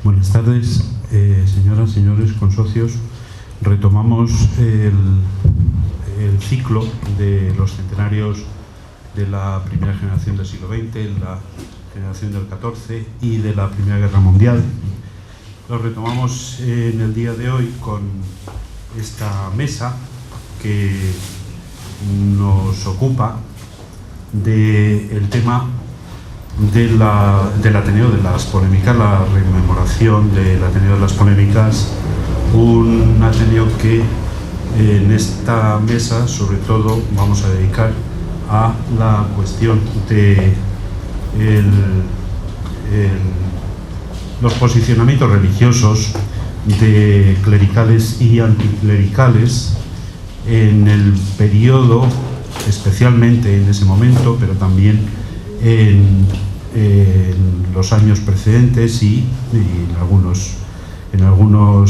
Buenas tardes, señoras, señores, consocios. Retomamos el ciclo de los centenarios de la primera generación del siglo XX, la generación del XIV y de la Primera Guerra Mundial. Lo retomamos en el día de hoy con esta mesa que nos ocupa del tema del Ateneo de las Polémicas, la rememoración del Ateneo de las Polémicas, un Ateneo que en esta mesa sobre todo vamos a dedicar a la cuestión de los posicionamientos religiosos de clericales y anticlericales en el periodo, especialmente en ese momento, pero también en los años precedentes y en algunos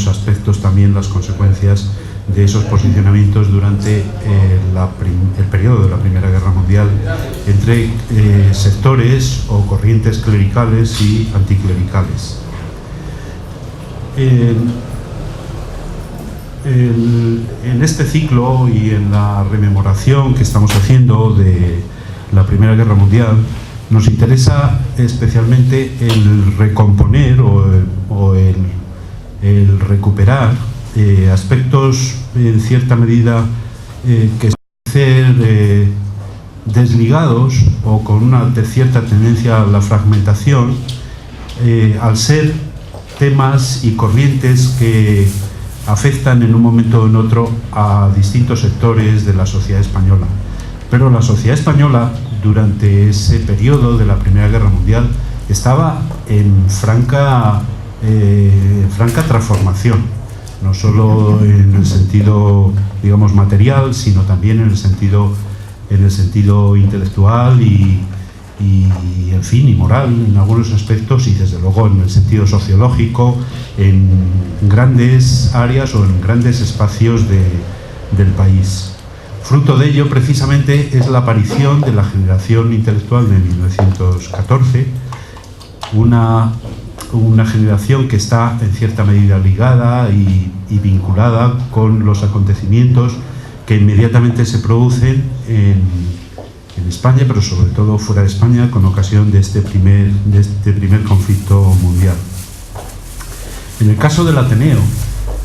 aspectos también las consecuencias de esos posicionamientos durante el periodo de la Primera Guerra Mundial entre sectores o corrientes clericales y anticlericales. En este ciclo y en la rememoración que estamos haciendo de la Primera Guerra Mundial, nos interesa especialmente el recomponer o el recuperar aspectos en cierta medida que ser desligados o con una cierta tendencia a la fragmentación, al ser temas y corrientes que afectan en un momento o en otro a distintos sectores de la sociedad española. Pero la sociedad española, durante ese periodo de la Primera Guerra Mundial, estaba en franca transformación, no solo en el sentido, digamos, material, sino también en el sentido intelectual y en fin, y moral en algunos aspectos, y desde luego en el sentido sociológico, en grandes áreas o en grandes espacios del país. Fruto de ello, precisamente, es la aparición de la generación intelectual de 1914, una generación que está en cierta medida ligada y vinculada con los acontecimientos que inmediatamente se producen en España, pero sobre todo fuera de España, con ocasión de este primer conflicto mundial. En el caso del Ateneo,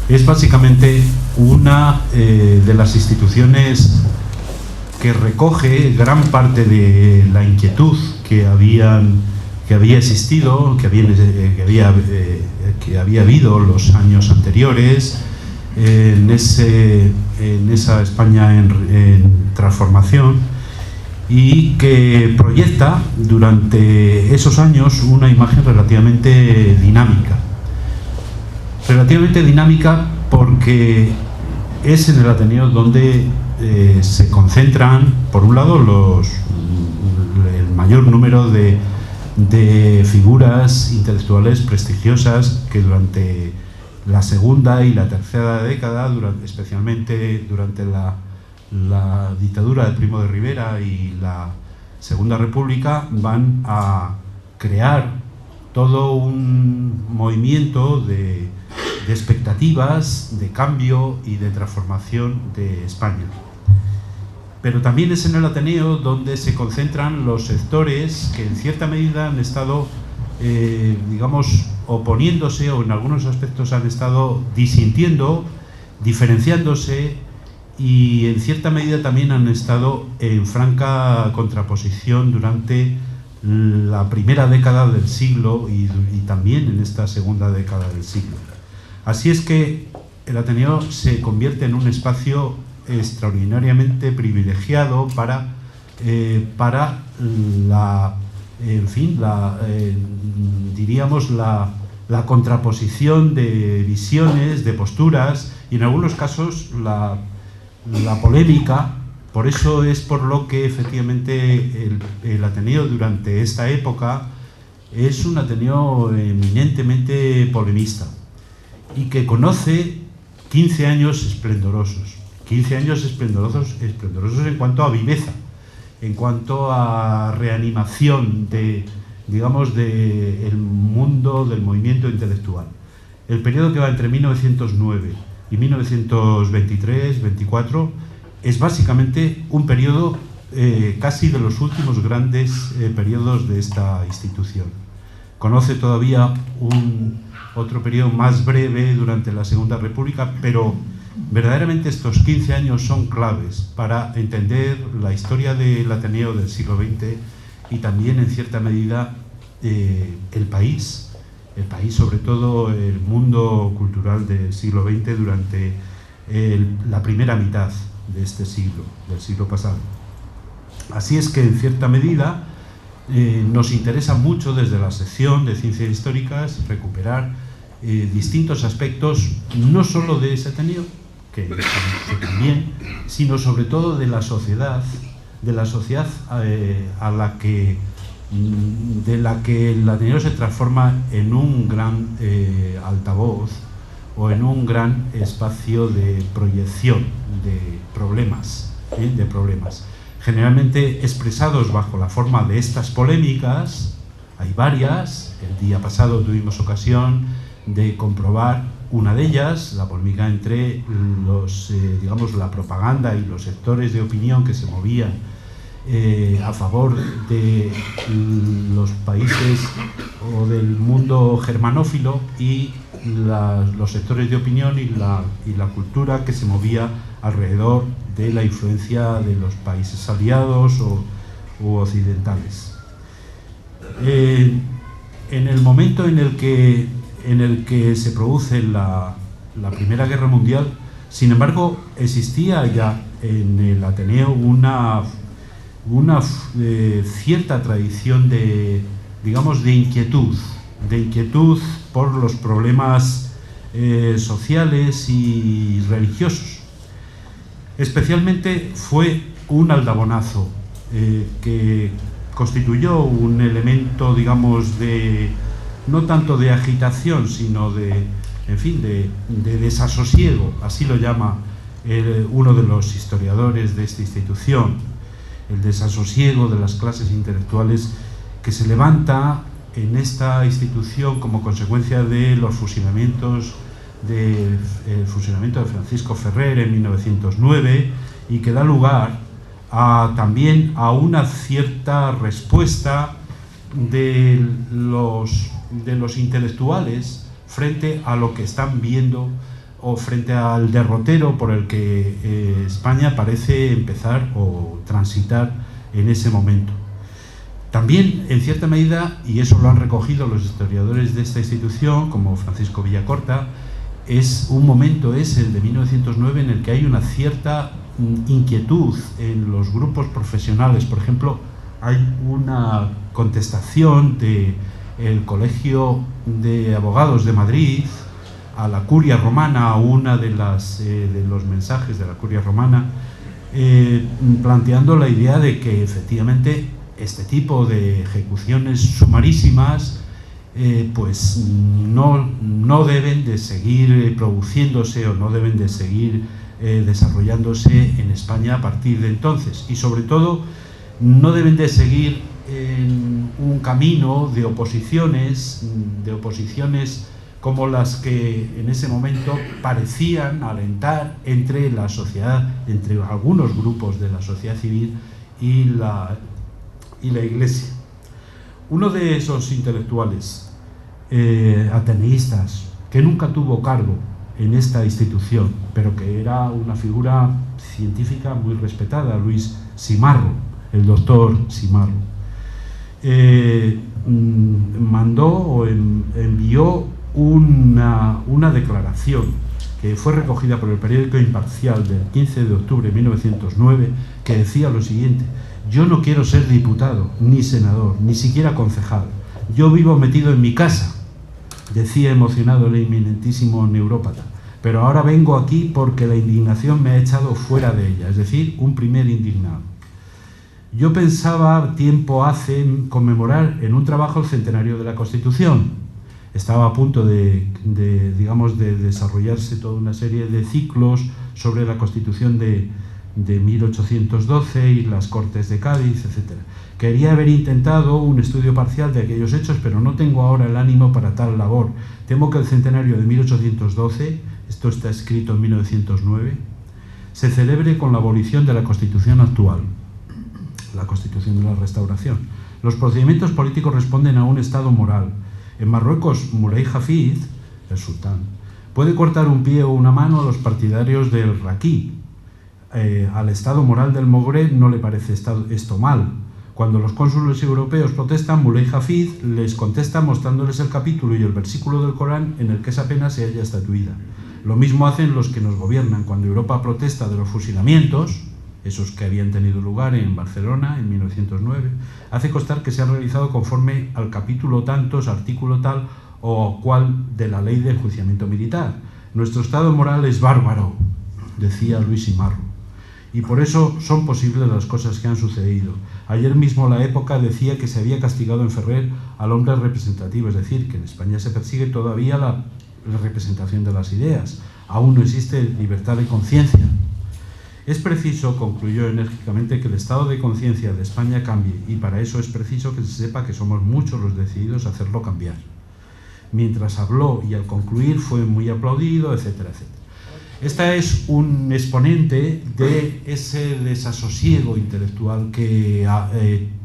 es básicamente una de las instituciones que recoge gran parte de la inquietud que había existido, que había habido los años anteriores en esa España en transformación, y que proyecta durante esos años una imagen relativamente dinámica porque es en el Ateneo donde se concentran, por un lado, el mayor número de figuras intelectuales prestigiosas que durante la segunda y la tercera década, especialmente durante la dictadura de Primo de Rivera y la Segunda República, van a crear todo un movimiento de expectativas, de cambio y de transformación de España. Pero también es en el Ateneo donde se concentran los sectores que en cierta medida han estado, digamos, oponiéndose, o en algunos aspectos han estado disintiendo, diferenciándose, y en cierta medida también han estado en franca contraposición durante la primera década del siglo y también en esta segunda década del siglo. Así es que el Ateneo se convierte en un espacio extraordinariamente privilegiado para la contraposición de visiones, de posturas y en algunos casos la polémica. Por eso es por lo que efectivamente el Ateneo durante esta época es un Ateneo eminentemente polemista y que conoce 15 años esplendorosos. 15 años esplendorosos en cuanto a viveza, en cuanto a reanimación de digamos, del mundo del movimiento intelectual. El periodo que va entre 1909 y 1923-24 es básicamente un periodo casi de los últimos grandes periodos de esta institución. Conoce todavía otro periodo más breve durante la Segunda República, pero verdaderamente estos 15 años son claves para entender la historia del Ateneo del siglo XX y también, en cierta medida, el país, sobre todo el mundo cultural del siglo XX durante la primera mitad de este siglo, del siglo pasado. Así es que, en cierta medida, nos interesa mucho desde la sección de Ciencias Históricas recuperar distintos aspectos, no solo de ese Ateneo, que también, sino sobre todo de la sociedad a la que el Ateneo se transforma en un gran altavoz o en un gran espacio de proyección de problemas, generalmente expresados bajo la forma de estas polémicas. Hay varias. El día pasado tuvimos ocasión de comprobar una de ellas, la polémica entre digamos, la propaganda y los sectores de opinión que se movían a favor de los países o del mundo germanófilo y los sectores de opinión y la cultura que se movía alrededor de la influencia de los países aliados u occidentales. En el momento en el que se produce la Primera Guerra Mundial, sin embargo, existía ya en el Ateneo una cierta tradición de inquietud por los problemas sociales y religiosos. Especialmente fue un aldabonazo que constituyó un elemento, digamos, no tanto de agitación, sino de desasosiego, así lo llama uno de los historiadores de esta institución, el desasosiego de las clases intelectuales que se levanta en esta institución como consecuencia de los fusilamientos del fusilamiento de Francisco Ferrer en 1909 y que da lugar también a una cierta respuesta de los intelectuales frente a lo que están viendo o frente al derrotero por el que España parece empezar o transitar en ese momento. También, en cierta medida, y eso lo han recogido los historiadores de esta institución, como Francisco Villacorta, es un momento, es el de 1909, en el que hay una cierta inquietud en los grupos profesionales. Por ejemplo, hay una contestación del Colegio de Abogados de Madrid a la Curia Romana, a una de los mensajes de la Curia Romana, planteando la idea de que efectivamente este tipo de ejecuciones sumarísimas pues no deben de seguir produciéndose o no deben de seguir desarrollándose en España a partir de entonces, y sobre todo no deben de seguir en un camino de oposiciones como las que en ese momento parecían alentar entre la sociedad, entre algunos grupos de la sociedad civil y la Iglesia. Uno de esos intelectuales ateneístas que nunca tuvo cargo en esta institución, pero que era una figura científica muy respetada, Luis Simarro, el doctor Simarro, mandó o envió una declaración que fue recogida por el periódico Imparcial del 15 de octubre de 1909, que decía lo siguiente: yo no quiero ser diputado, ni senador, ni siquiera concejal. Yo vivo metido en mi casa, decía emocionado el eminentísimo neurópata, pero ahora vengo aquí porque la indignación me ha echado fuera de ella, es decir, un primer indignado. Yo pensaba tiempo hace conmemorar en un trabajo el centenario de la Constitución. Estaba a punto de desarrollarse toda una serie de ciclos sobre la Constitución de 1812 y las Cortes de Cádiz, etc. Quería haber intentado un estudio parcial de aquellos hechos, pero no tengo ahora el ánimo para tal labor. Temo que el centenario de 1812, esto está escrito en 1909, se celebre con la abolición de la Constitución actual, la Constitución de la Restauración. Los procedimientos políticos responden a un estado moral. En Marruecos, Moulay Hafid, el sultán, puede cortar un pie o una mano a los partidarios del Raqí. Al estado moral del Magreb no le parece esto mal. Cuando los cónsules europeos protestan, Moulay Hafid les contesta mostrándoles el capítulo y el versículo del Corán en el que esa pena se halla estatuida. Lo mismo hacen los que nos gobiernan. Cuando Europa protesta de los fusilamientos, esos que habían tenido lugar en Barcelona en 1909, hace constar que se han realizado conforme al capítulo tantos, artículo tal o cual de la ley de enjuiciamiento militar. Nuestro estado moral es bárbaro, decía Luis Imarro. Y por eso son posibles las cosas que han sucedido. Ayer mismo La Época decía que se había castigado en Ferrer al hombre representativo, es decir, que en España se persigue todavía la representación de las ideas. Aún no existe libertad de conciencia. Es preciso, concluyó enérgicamente, que el estado de conciencia de España cambie, y para eso es preciso que se sepa que somos muchos los decididos a hacerlo cambiar. Mientras habló y al concluir fue muy aplaudido, etcétera, etcétera. Esta es un exponente de ese desasosiego intelectual que,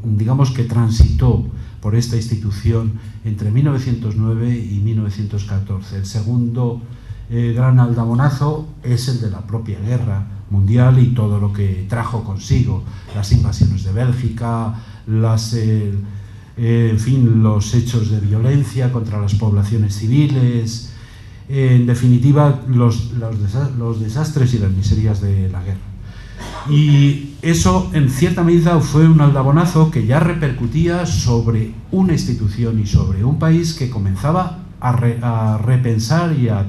digamos, que transitó por esta institución entre 1909 y 1914. El segundo gran aldabonazo es el de la propia guerra mundial y todo lo que trajo consigo, las invasiones de Bélgica, en fin, los hechos de violencia contra las poblaciones civiles. En definitiva, los desastres y las miserias de la guerra. Y eso, en cierta medida, fue un aldabonazo que ya repercutía sobre una institución y sobre un país que comenzaba a repensar y a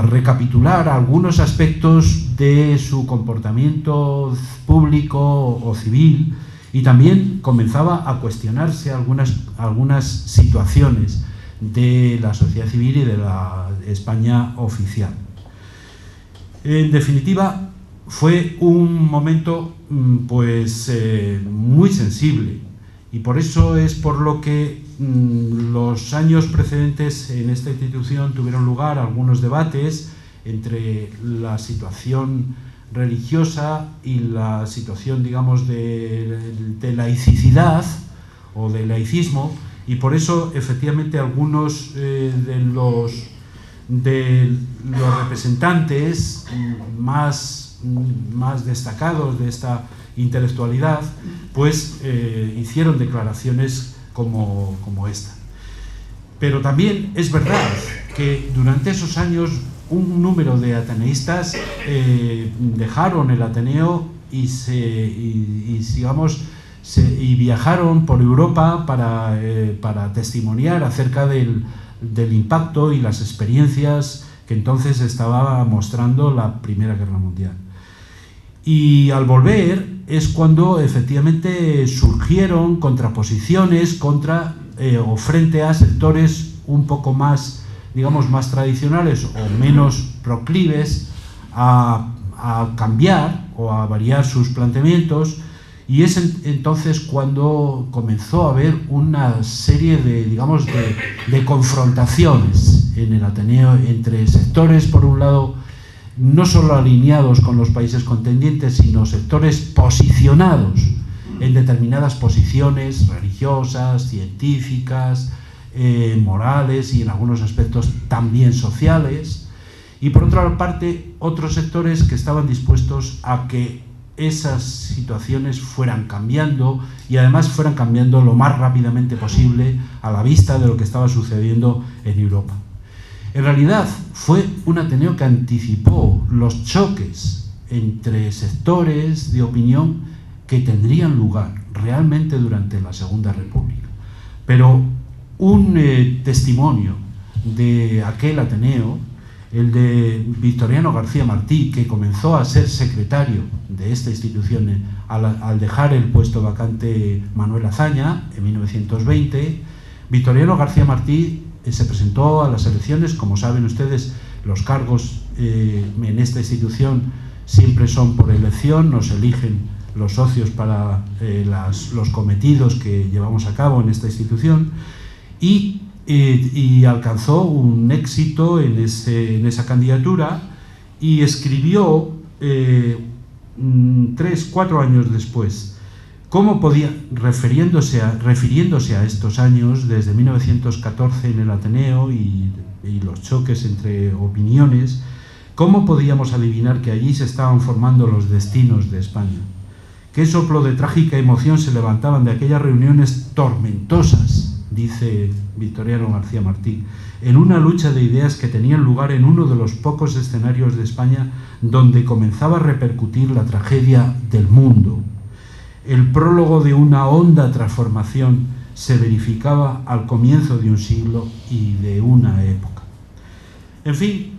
recapitular algunos aspectos de su comportamiento público o civil, y también comenzaba a cuestionarse algunas situaciones de la sociedad civil y de la España oficial. En definitiva, fue un momento muy sensible, y por eso es por lo que los años precedentes en esta institución tuvieron lugar algunos debates entre la situación religiosa y la situación, digamos, de laicidad o de laicismo. Y por eso, efectivamente, algunos de los representantes más destacados de esta intelectualidad, pues hicieron declaraciones como esta. Pero también es verdad que durante esos años un número de ateneístas dejaron el Ateneo y viajaron por Europa para testimoniar acerca del impacto y las experiencias que entonces estaba mostrando la Primera Guerra Mundial. Y al volver es cuando efectivamente surgieron contraposiciones o frente a sectores un poco más, digamos, más tradicionales o menos proclives a cambiar o a variar sus planteamientos. Y es entonces cuando comenzó a haber una serie de confrontaciones en el Ateneo entre sectores, por un lado, no solo alineados con los países contendientes, sino sectores posicionados en determinadas posiciones religiosas, científicas, morales y en algunos aspectos también sociales. Y por otra parte, otros sectores que estaban dispuestos a que esas situaciones fueran cambiando, y además fueran cambiando lo más rápidamente posible a la vista de lo que estaba sucediendo en Europa. En realidad fue un Ateneo que anticipó los choques entre sectores de opinión que tendrían lugar realmente durante la Segunda República. Pero un testimonio de aquel Ateneo, el de Victoriano García Martí, que comenzó a ser secretario de esta institución al dejar el puesto vacante Manuel Azaña en 1920. Victoriano García Martí se presentó a las elecciones. Como saben ustedes, los cargos en esta institución siempre son por elección, nos eligen los socios para los cometidos que llevamos a cabo en esta institución, y alcanzó un éxito en esa candidatura, y escribió 3-4 años después cómo podía, refiriéndose a estos años, desde 1914 en el Ateneo y los choques entre opiniones, cómo podíamos adivinar que allí se estaban formando los destinos de España. Qué soplo de trágica emoción se levantaban de aquellas reuniones tormentosas, dice Victoriano García Martí, en una lucha de ideas que tenían lugar en uno de los pocos escenarios de España donde comenzaba a repercutir la tragedia del mundo. El prólogo de una honda transformación se verificaba al comienzo de un siglo y de una época. En fin,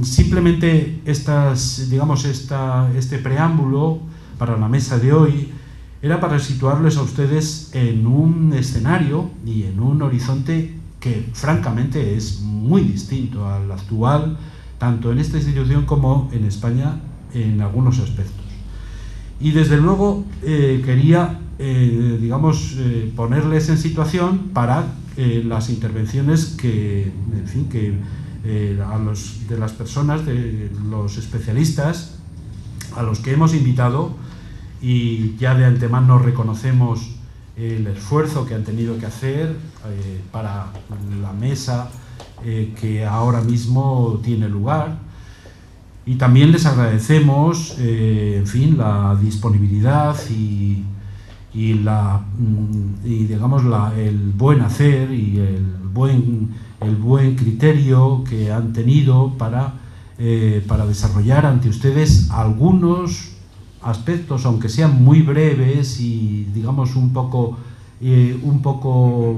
simplemente este preámbulo para la mesa de hoy era para situarles a ustedes en un escenario y en un horizonte que francamente es muy distinto al actual, tanto en esta institución como en España en algunos aspectos. Y desde luego quería ponerles en situación para las intervenciones de las personas, de los especialistas a los que hemos invitado, y ya de antemano reconocemos el esfuerzo que han tenido que hacer para la mesa que ahora mismo tiene lugar. Y también les agradecemos, la disponibilidad y el buen hacer y el buen criterio que han tenido para desarrollar ante ustedes algunos aspectos, aunque sean muy breves y un poco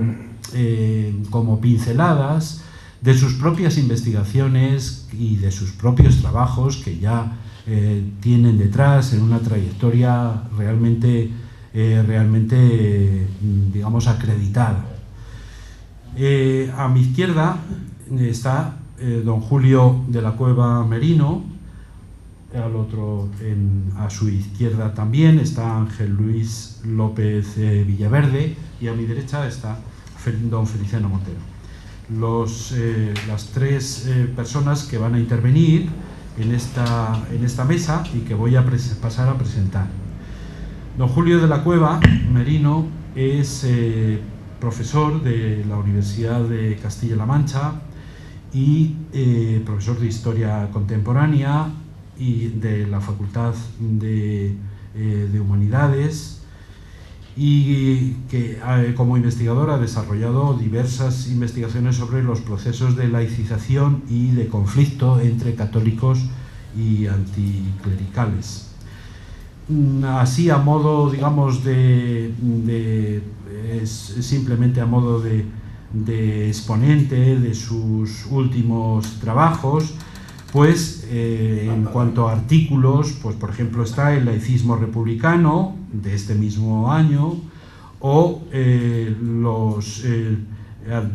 como pinceladas, de sus propias investigaciones y de sus propios trabajos que ya tienen detrás en una trayectoria realmente acreditada. A mi izquierda está don Julio de la Cueva Merino, a su izquierda también está Ángel Luis López Villaverde, y a mi derecha está don Feliciano Montero. Las tres personas que van a intervenir en esta mesa y que voy a pasar a presentar. Don Julio de la Cueva Merino es profesor de la Universidad de Castilla-La Mancha y profesor de Historia Contemporánea y de la Facultad de Humanidades, y que como investigador ha desarrollado diversas investigaciones sobre los procesos de laicización y de conflicto entre católicos y anticlericales. Así, a modo, simplemente a modo de exponente de sus últimos trabajos, pues en cuanto a artículos, pues por ejemplo está El laicismo republicano, de este mismo año, o de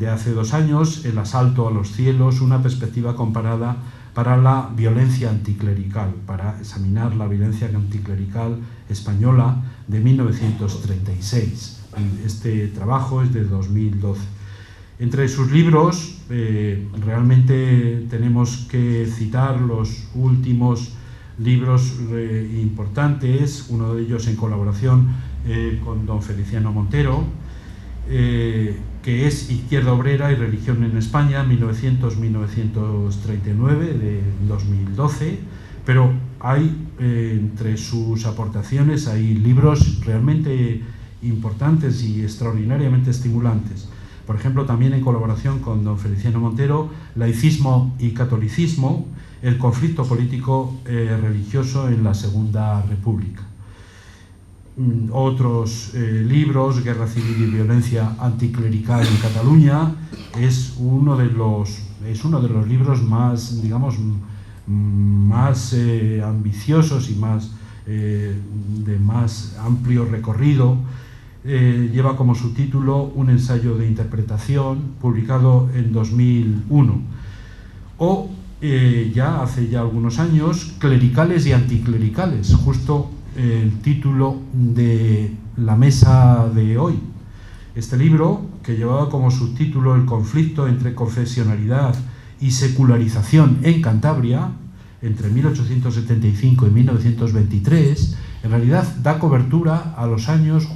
hace 2 años, El asalto a los cielos, una perspectiva comparada para la violencia anticlerical, para examinar la violencia anticlerical española de 1936. Este trabajo es de 2012. Entre sus libros, realmente tenemos que citar los últimos libros importantes, uno de ellos en colaboración con don Feliciano Montero, que es Izquierda Obrera y Religión en España, 1900-1939, de 2012, pero hay entre sus aportaciones hay libros realmente importantes y extraordinariamente estimulantes. Por ejemplo, también en colaboración con don Feliciano Montero, Laicismo y Catolicismo, el conflicto político religioso en la Segunda República. Otros libros, Guerra Civil y Violencia Anticlerical en Cataluña, es uno de los libros más, más ambiciosos y de más amplio recorrido. Lleva como subtítulo Un ensayo de interpretación, publicado en 2001. O ya hace algunos años, Clericales y Anticlericales, justo el título de la mesa de hoy. Este libro, que llevaba como subtítulo El conflicto entre confesionalidad y secularización en Cantabria, entre 1875 y 1923, en realidad da cobertura a los años,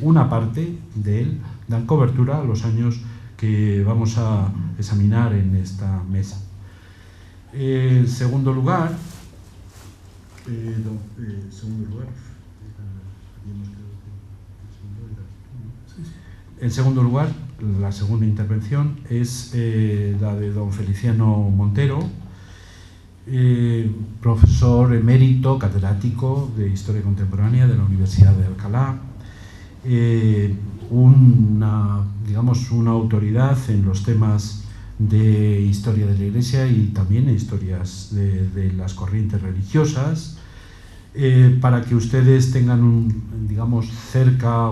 una parte de él dan cobertura a los años que vamos a examinar en esta mesa. En segundo lugar, la segunda intervención es la de don Feliciano Montero, profesor emérito, catedrático de Historia Contemporánea de la Universidad de Alcalá, una autoridad en los temas de historia de la Iglesia y también en historias de las corrientes religiosas. Para que ustedes tengan cerca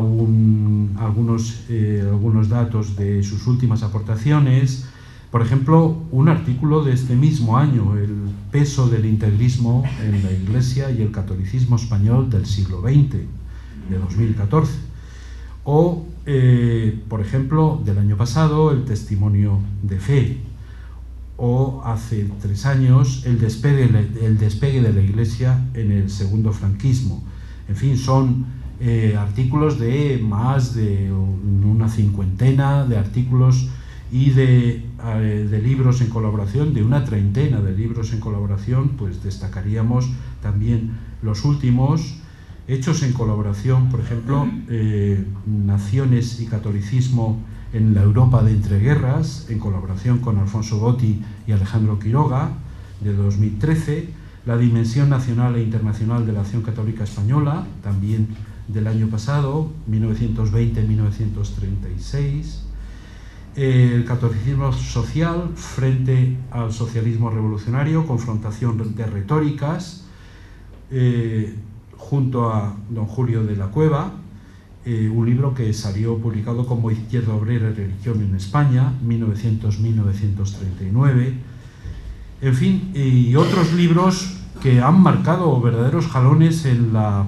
algunos datos de sus últimas aportaciones, por ejemplo, un artículo de este mismo año, El peso del integrismo en la Iglesia y el catolicismo español del siglo XX, de 2014. O, por ejemplo, del año pasado, El testimonio de fe. O hace 3 años, el despegue de la Iglesia en el segundo franquismo. En fin, son artículos de más de una cincuentena de artículos y de libros en colaboración, de una treintena de libros en colaboración. Pues destacaríamos también los últimos, hechos en colaboración, por ejemplo, Naciones y catolicismo en la Europa de entreguerras, en colaboración con Alfonso Botti y Alejandro Quiroga, de 2013, La dimensión nacional e internacional de la acción católica española, también del año pasado, 1920-1936, El catolicismo social frente al socialismo revolucionario, confrontación de retóricas, junto a don Julio de la Cueva, un libro que salió publicado como Izquierda Obrera y Religión en España, 1900-1939, en fin, y otros libros que han marcado verdaderos jalones en la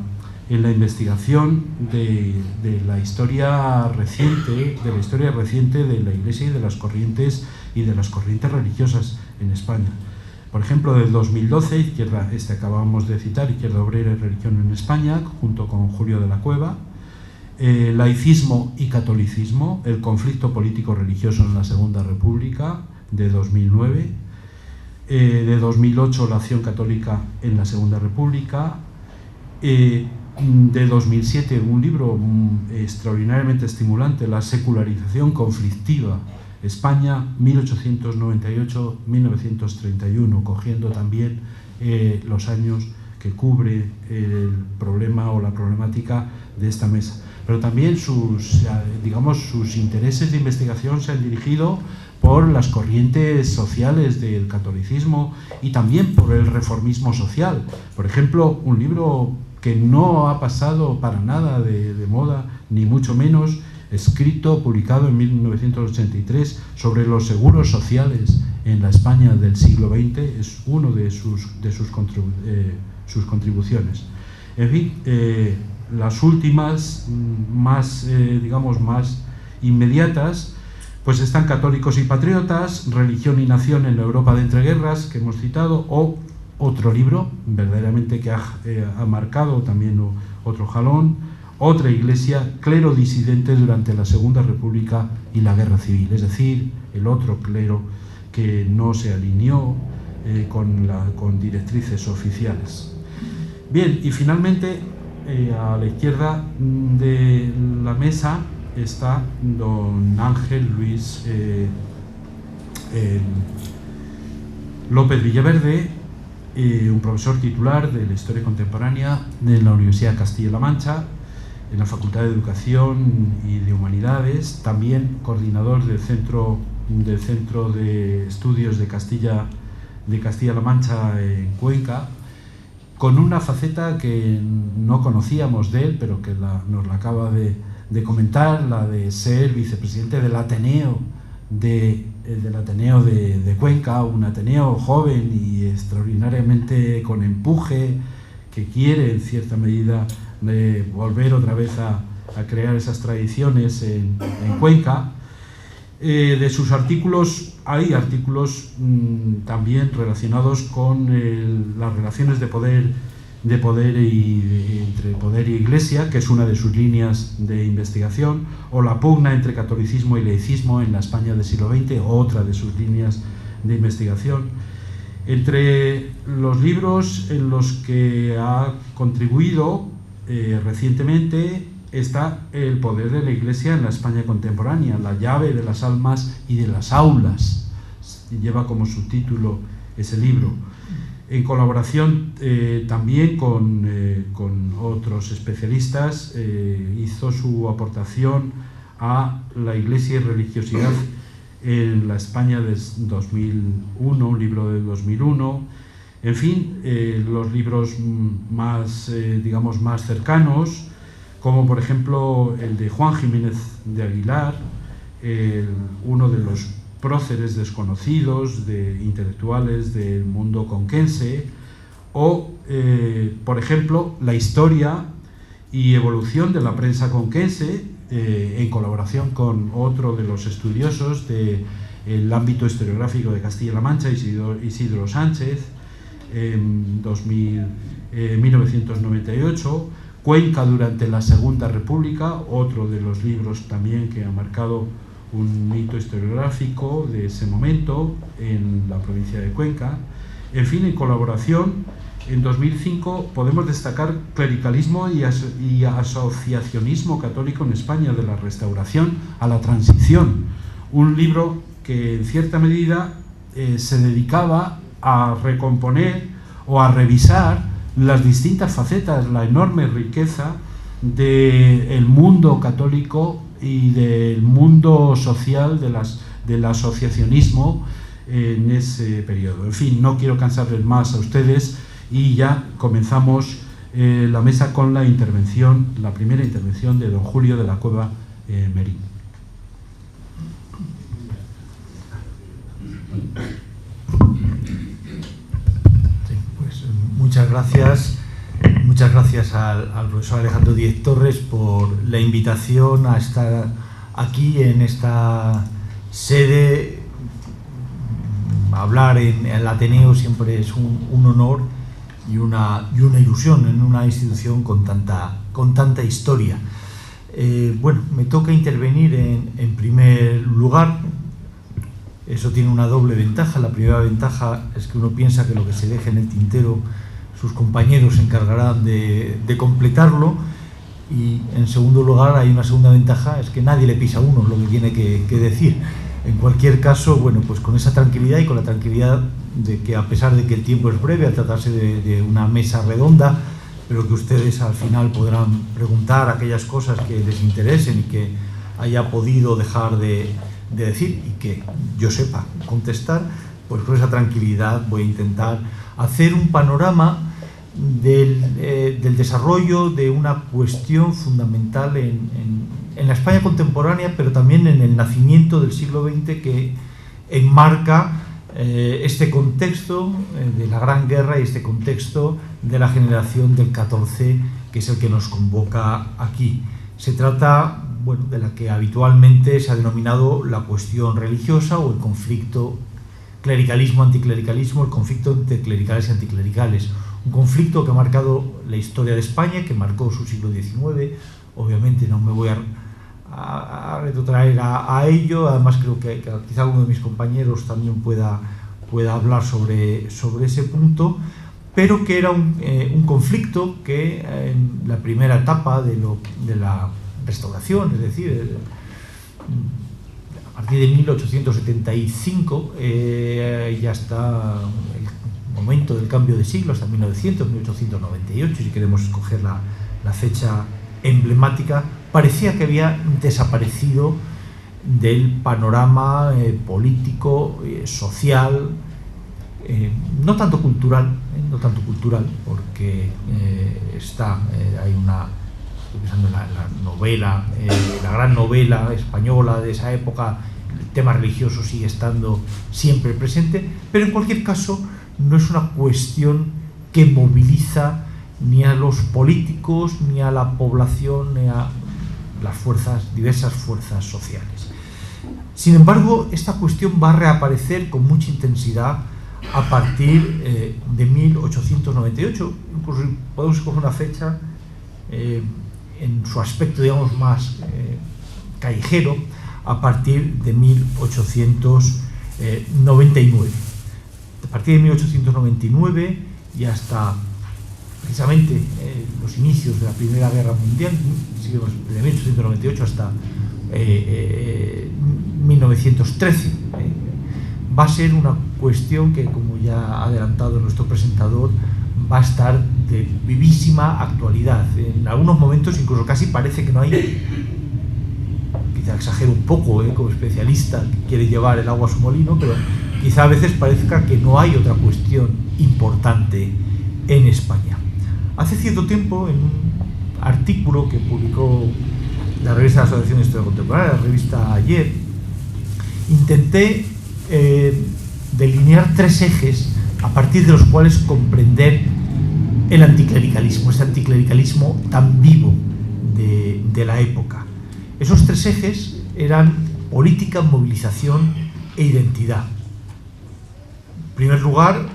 investigación de la historia reciente, de la Iglesia y de las corrientes religiosas en España. Por ejemplo, del 2012, acabamos de citar, Izquierda Obrera y Religión en España, junto con Julio de la Cueva. Laicismo y catolicismo, el conflicto político-religioso en la Segunda República, de 2009. De 2008, la acción católica en la Segunda República. De 2007, un libro extraordinariamente estimulante, La secularización conflictiva, España, 1898-1931, cogiendo también los años que cubre el problema o la problemática de esta mesa. Pero también sus intereses de investigación se han dirigido por las corrientes sociales del catolicismo y también por el reformismo social. Por ejemplo, un libro que no ha pasado para nada de moda, ni mucho menos, publicado en 1983, sobre los seguros sociales en la España del siglo XX, es uno de sus contribuciones. En fin, las últimas, más inmediatas, pues están Católicos y Patriotas, Religión y Nación en la Europa de entreguerras, que hemos citado, o otro libro, verdaderamente que ha marcado también otro jalón, Otra Iglesia, clero disidente durante la Segunda República y la Guerra Civil, es decir, el otro clero que no se alineó con directrices oficiales. Bien, y finalmente, a la izquierda de la mesa está don Ángel Luis López Villaverde, un profesor titular de la Historia Contemporánea de la Universidad de Castilla-La Mancha, en la Facultad de Educación y de Humanidades, también coordinador del Centro de Estudios de Castilla-La Mancha en Cuenca, con una faceta que no conocíamos de él, pero que nos la acaba de comentar, la de ser vicepresidente del Ateneo de Cuenca, un Ateneo joven y extraordinariamente con empuje, que quiere en cierta medida volver otra vez a crear esas tradiciones en Cuenca. De sus artículos, hay artículos también relacionados con las relaciones de poder entre poder y iglesia, que es una de sus líneas de investigación, o la pugna entre catolicismo y laicismo en la España del siglo XX, otra de sus líneas de investigación. Entre los libros en los que ha contribuido recientemente está El poder de la Iglesia en la España contemporánea, la llave de las almas y de las aulas, lleva como subtítulo ese libro, en colaboración también con otros especialistas. Hizo su aportación a la Iglesia y religiosidad en la España de 2001, un libro de 2001. En fin, los libros más, digamos, más cercanos, como por ejemplo el de Juan Jiménez de Aguilar, uno de los próceres desconocidos de intelectuales del mundo conquense, o por ejemplo la historia y evolución de la prensa conquense, en colaboración con otro de los estudiosos del ámbito historiográfico de Castilla-La Mancha, Isidro Sánchez, en 1998, Cuenca durante la Segunda República, otro de los libros también que ha marcado un hito historiográfico de ese momento en la provincia de Cuenca. En fin, en colaboración, en 2005 podemos destacar Clericalismo y asociacionismo católico en España, de la Restauración a la Transición, un libro que en cierta medida se dedicaba a recomponer o a revisar las distintas facetas, la enorme riqueza del mundo católico y del mundo social del asociacionismo en ese periodo. En fin, no quiero cansarles más a ustedes y ya comenzamos la mesa con la primera intervención de don Julio de la Cueva Merín. Muchas gracias al profesor Alejandro Díez Torres por la invitación a estar aquí en esta sede. Hablar en el Ateneo siempre es un honor y una ilusión en una institución con tanta historia. Bueno, me toca intervenir en primer lugar. Eso tiene una doble ventaja. La primera ventaja es que uno piensa que lo que se deje en el tintero, sus compañeros se encargarán de completarlo, y en segundo lugar hay una segunda ventaja, es que nadie le pisa a uno lo que tiene que decir. En cualquier caso, bueno, pues con esa tranquilidad y con la tranquilidad de que, a pesar de que el tiempo es breve, al tratarse de una mesa redonda, pero que ustedes al final podrán preguntar aquellas cosas que les interesen y que haya podido dejar de decir y que yo sepa contestar, pues con esa tranquilidad voy a intentar hacer un panorama del desarrollo de una cuestión fundamental en la España contemporánea, pero también en el nacimiento del siglo XX, que enmarca este contexto de la Gran Guerra y este contexto de la generación del 14, que es el que nos convoca aquí. Se trata, bueno, de la que habitualmente se ha denominado la cuestión religiosa o el conflicto clericalismo-anticlericalismo, el conflicto entre clericales y anticlericales. Un conflicto que ha marcado la historia de España, que marcó su siglo XIX. Obviamente no me voy a retrotraer a ello, además creo que quizá alguno de mis compañeros también pueda hablar sobre ese punto, pero que era un conflicto que en la primera etapa de la restauración, es decir, a partir de 1875, ya está el momento del cambio de siglo, hasta 1898, si queremos escoger la fecha emblemática, parecía que había desaparecido del panorama político, social, no tanto cultural, porque hay una, estoy pensando en la novela, la gran novela española de esa época, el tema religioso sigue estando siempre presente, pero en cualquier caso no es una cuestión que moviliza ni a los políticos, ni a la población, ni a las diversas fuerzas sociales. Sin embargo, esta cuestión va a reaparecer con mucha intensidad a partir de 1898. Incluso podemos escoger una fecha en su aspecto, digamos, más callejero, a partir de 1899. A partir de 1899 y hasta precisamente los inicios de la Primera Guerra Mundial, de 1898 hasta 1913, va a ser una cuestión que, como ya ha adelantado nuestro presentador, va a estar de vivísima actualidad. En algunos momentos incluso casi parece que no hay, quizá exagero un poco como especialista que quiere llevar el agua a su molino, pero quizá a veces parezca que no hay otra cuestión importante en España. Hace cierto tiempo, en un artículo que publicó la revista de la Asociación de Historia Contemporánea, la revista Ayer, intenté delinear 3 ejes a partir de los cuales comprender el anticlericalismo, este anticlericalismo tan vivo de la época. Esos 3 ejes eran política, movilización e identidad. En primer lugar,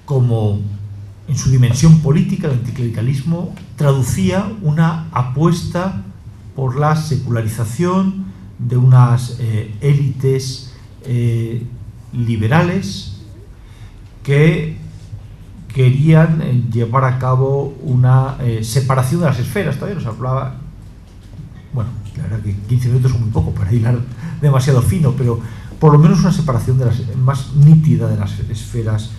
como en su dimensión política, el anticlericalismo traducía una apuesta por la secularización de unas élites liberales que querían llevar a cabo una separación de las esferas. Todavía nos hablaba, bueno, la verdad que 15 minutos son muy poco para hilar demasiado fino, pero por lo menos una separación más nítida de las esferas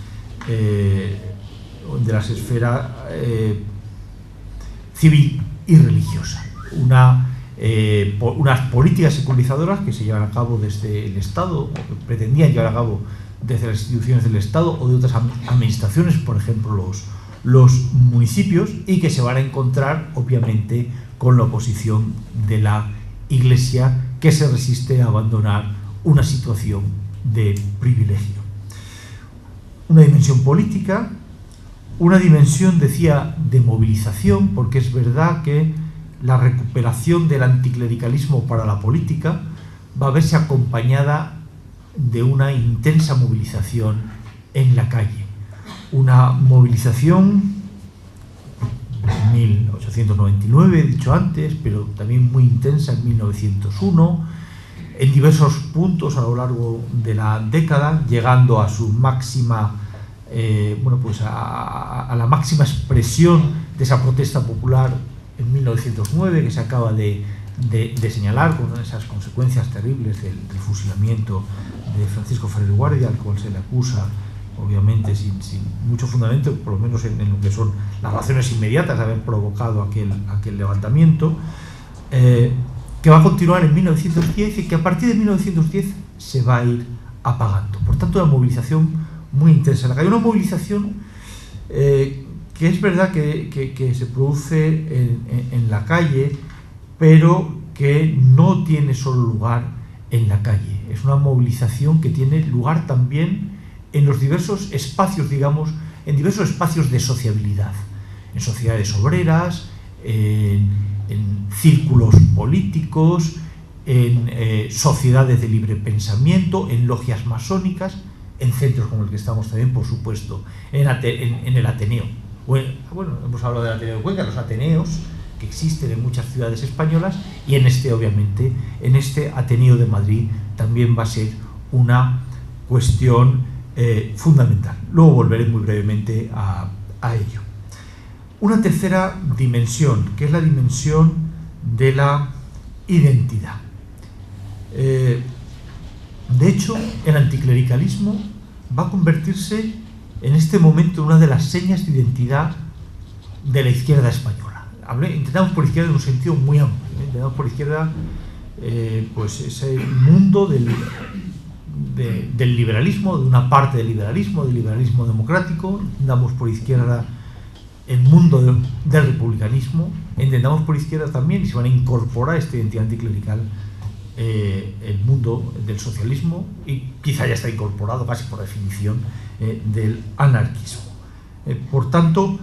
civil y religiosa. Unas políticas secularizadoras que se llevan a cabo desde el Estado, o que pretendían llevar a cabo desde las instituciones del Estado o de otras administraciones, por ejemplo los municipios, y que se van a encontrar obviamente con la oposición de la Iglesia, que se resiste a abandonar una situación de privilegio. Una dimensión política, una dimensión, decía, de movilización, porque es verdad que la recuperación del anticlericalismo para la política va a verse acompañada de una intensa movilización en la calle. Una movilización en 1899, he dicho antes, pero también muy intensa en 1901, en diversos puntos a lo largo de la década, llegando a su máxima, a la máxima expresión de esa protesta popular en 1909, que se acaba de señalar, con esas consecuencias terribles del fusilamiento de Francisco Ferrer Guardia, al cual se le acusa, obviamente sin mucho fundamento, por lo menos en lo que son las razones inmediatas de haber provocado aquel levantamiento, que va a continuar en 1910 y que a partir de 1910 se va a ir apagando. Por tanto, una movilización muy intensa en la calle, una movilización que es verdad que se produce en la calle, pero que no tiene solo lugar en la calle. Es una movilización que tiene lugar también en los diversos espacios, digamos, en diversos espacios de sociabilidad, en sociedades obreras, en círculos políticos, en sociedades de libre pensamiento, en logias masónicas, en centros como el que estamos también, por supuesto, en el Ateneo. Bueno, hemos hablado del Ateneo de Cuenca, los Ateneos que existen en muchas ciudades españolas, y obviamente, en este Ateneo de Madrid también va a ser una cuestión fundamental. Luego volveré muy brevemente a ello. Una tercera dimensión, que es la dimensión de la identidad. De hecho, el anticlericalismo va a convertirse en este momento en una de las señas de identidad de la izquierda española. Intentamos por izquierda en un sentido muy amplio. Intentamos por izquierda pues ese mundo del liberalismo, de una parte del liberalismo democrático. Intentamos por izquierda el mundo del republicanismo. Intentamos por izquierda también, y se van a incorporar a esta identidad anticlerical, el mundo del socialismo, y quizá ya está incorporado casi por definición del anarquismo. Por tanto,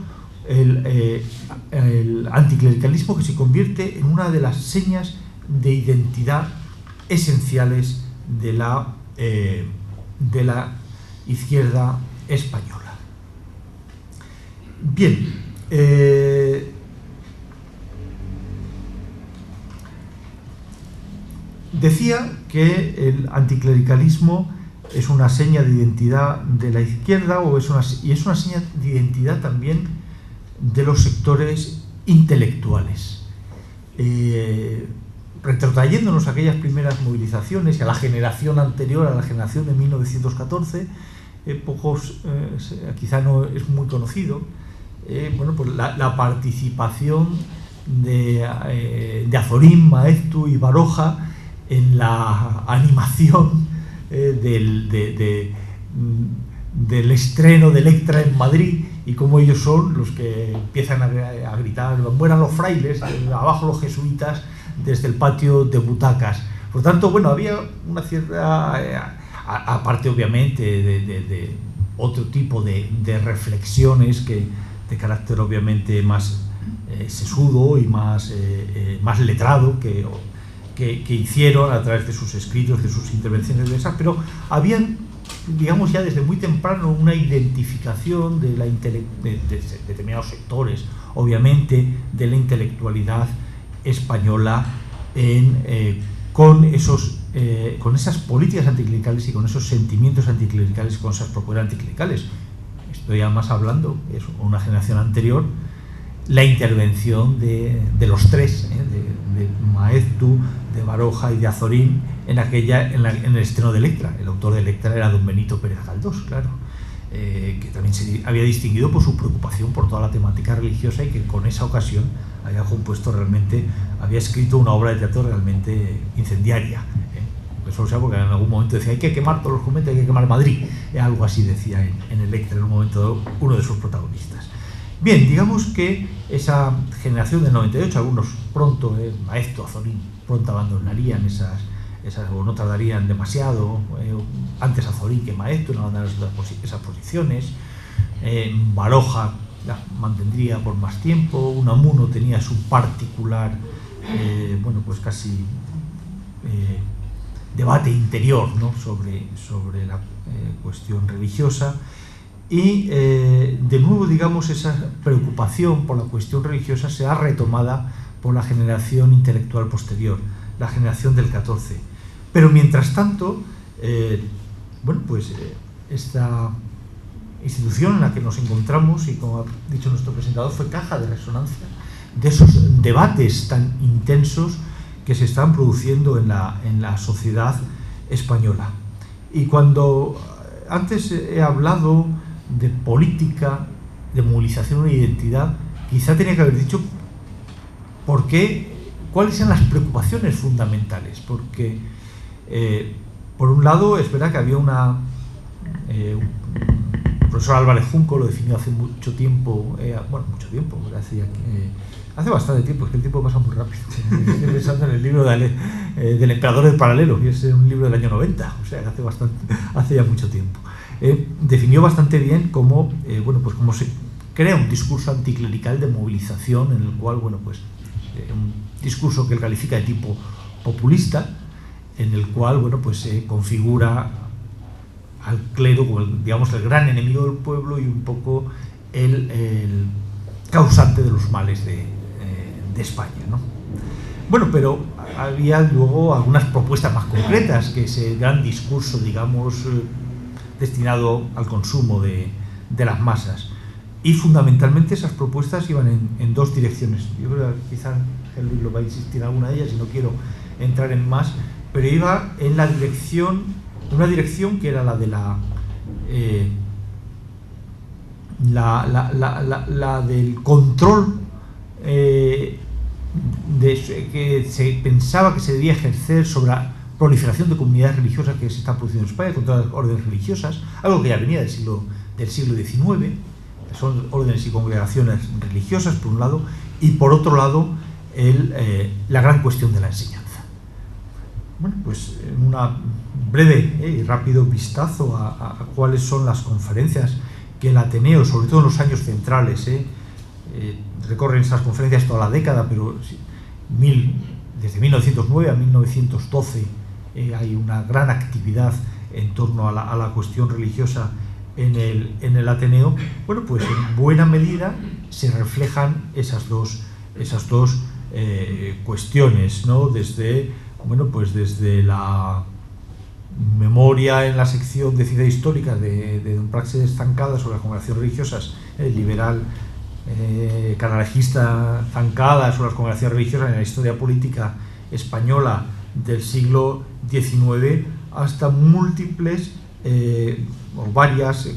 el anticlericalismo, que se convierte en una de las señas de identidad esenciales de la izquierda española. Bien, decía que el anticlericalismo es una seña de identidad de la izquierda y es una seña de identidad también de los sectores intelectuales. Retrotrayéndonos a aquellas primeras movilizaciones y a la generación anterior, a la generación de 1914, quizá no es muy conocido, pues la participación de Azorín, Maeztu y Baroja en la animación del estreno de Electra en Madrid, y cómo ellos son los que empiezan a gritar: mueran los frailes, abajo los jesuitas, desde el patio de butacas. Por tanto, bueno, había una cierta, aparte obviamente de otro tipo de reflexiones de carácter obviamente más sesudo y más letrado que hicieron a través de sus escritos, de sus intervenciones diversas, pero habían, digamos, ya desde muy temprano una identificación de determinados sectores, obviamente, de la intelectualidad española con esas políticas anticlericales y con esos sentimientos anticlericales, con esas propuestas anticlericales. Estoy además hablando, es una generación anterior, la intervención de los tres, de Maeztu, de Baroja y de Azorín en el estreno de Electra. El autor de Electra era don Benito Pérez Galdós, claro, que también se había distinguido por su preocupación por toda la temática religiosa, y que con esa ocasión había escrito una obra de teatro realmente incendiaria. Eso, o sea, porque en algún momento decía: hay que quemar todos los conventos, hay que quemar Madrid. Algo así decía en Electra en un momento uno de sus protagonistas. Bien, digamos que esa generación del 98, algunos pronto, Maeztu, Azorín, pronto abandonarían esas o no tardarían demasiado, antes Azorín que Maeztu, no abandonaron esas posiciones. Baroja mantendría por más tiempo. Unamuno tenía su particular, pues casi debate interior, ¿no?, sobre la cuestión religiosa. Y de nuevo, digamos, esa preocupación por la cuestión religiosa será retomada por la generación intelectual posterior, la generación del 14. Pero mientras tanto, esta institución en la que nos encontramos, y como ha dicho nuestro presentador, fue caja de resonancia de esos debates tan intensos que se están produciendo en la sociedad española. Y cuando antes he hablado de política, de movilización de identidad, quizá tenía que haber dicho cuáles eran las preocupaciones fundamentales, porque por un lado es verdad que había el profesor Álvarez Junco lo definió hace mucho tiempo, hace bastante tiempo, es que el tiempo pasa muy rápido. Estoy pensando en el libro del Emperador del Paralelo, y es un libro del año 90, o sea, hace ya mucho tiempo. Definió bastante bien cómo se crea un discurso anticlerical de movilización, en el cual, un discurso que él califica de tipo populista, en el cual, se configura al clero como el gran enemigo del pueblo y un poco el causante de los males de España, ¿no? Pero había luego algunas propuestas más concretas que ese gran discurso, destinado al consumo de las masas. Y fundamentalmente esas propuestas iban en dos direcciones. Yo creo que quizá Luis lo va a insistir en alguna de ellas y no quiero entrar en más, pero iba en una dirección que era la de la del control que se pensaba que se debía ejercer sobre la proliferación de comunidades religiosas que se están produciendo en España, contra las órdenes religiosas, algo que ya venía del siglo XIX. Son órdenes y congregaciones religiosas, por un lado, y por otro lado, la gran cuestión de la enseñanza. En una breve y rápido vistazo a cuáles son las conferencias que el Ateneo, sobre todo en los años centrales, recorren esas conferencias toda la década, pero desde 1909 a 1912 hay una gran actividad en torno a la cuestión religiosa en el Ateneo. Bueno, pues en buena medida se reflejan esas dos cuestiones, ¿no? Desde la memoria en la sección de Ciencia Histórica de don Praxedes Zancada sobre las congregaciones religiosas, liberal canalejista Zancada sobre las congregaciones religiosas en la historia política española del siglo XIX, hasta múltiples o varias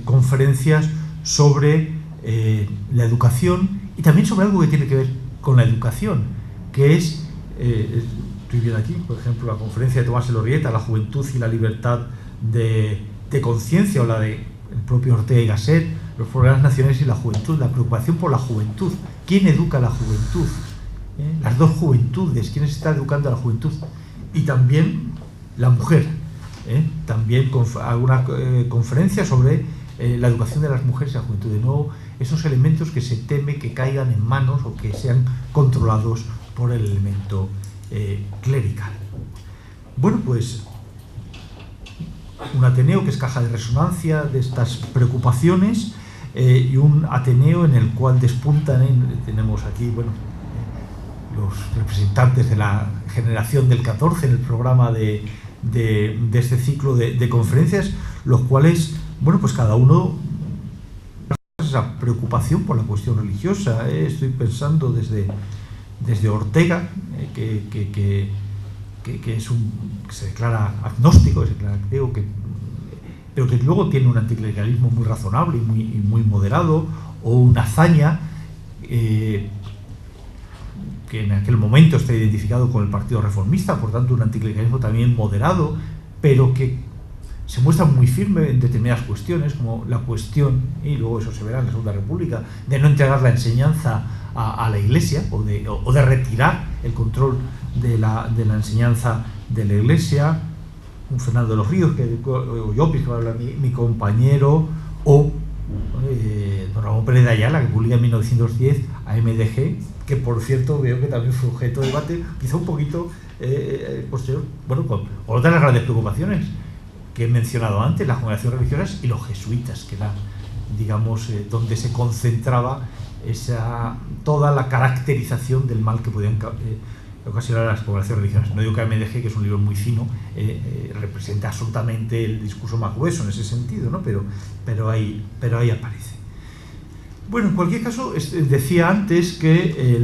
conferencias sobre la educación, y también sobre algo que tiene que ver con la educación, que es, estoy viendo aquí, por ejemplo, la conferencia de Tomás Elorrieta, La juventud y la libertad de conciencia, o la de el propio Ortega y Gasset, los problemas nacionales y la juventud, la preocupación por la juventud. ¿Quién educa a la juventud? Las dos juventudes, ¿quién está educando a la juventud? Y también la mujer. También alguna conferencia sobre la educación de las mujeres y la juventud. De nuevo, esos elementos que se teme que caigan en manos o que sean controlados por el elemento clerical. Bueno, pues un Ateneo que es caja de resonancia de estas preocupaciones, y un Ateneo en el cual despuntan, tenemos aquí, bueno, los representantes de la generación del 14 en el programa de este ciclo de conferencias, los cuales, bueno, pues cada uno esa preocupación por la cuestión religiosa. Estoy pensando desde Ortega, que se declara agnóstico, que se declara ateo, pero que luego tiene un anticlericalismo muy razonable y muy moderado, o una Azaña, que en aquel momento está identificado con el Partido Reformista, por tanto un anticlericalismo también moderado, pero que se muestra muy firme en determinadas cuestiones, como la cuestión, y luego eso se verá en la Segunda República, de no entregar la enseñanza a la Iglesia, o de retirar el control de la enseñanza de la Iglesia. Un Fernando de los Ríos, o Llopis, que va a hablar mi compañero, o don Ramón Pérez de Ayala, que publica en 1910 a MDG, que por cierto veo que también fue objeto de debate, quizá un poquito posterior, bueno, con otras de las grandes preocupaciones que he mencionado antes, las congregaciones religiosas y los jesuitas, que era, digamos, donde se concentraba toda la caracterización del mal que podían ocasionar las congregaciones religiosas. No digo que MDG, que es un libro muy fino, representa absolutamente el discurso más grueso en ese sentido, ¿no? Pero ahí aparece. Bueno, en cualquier caso, decía antes que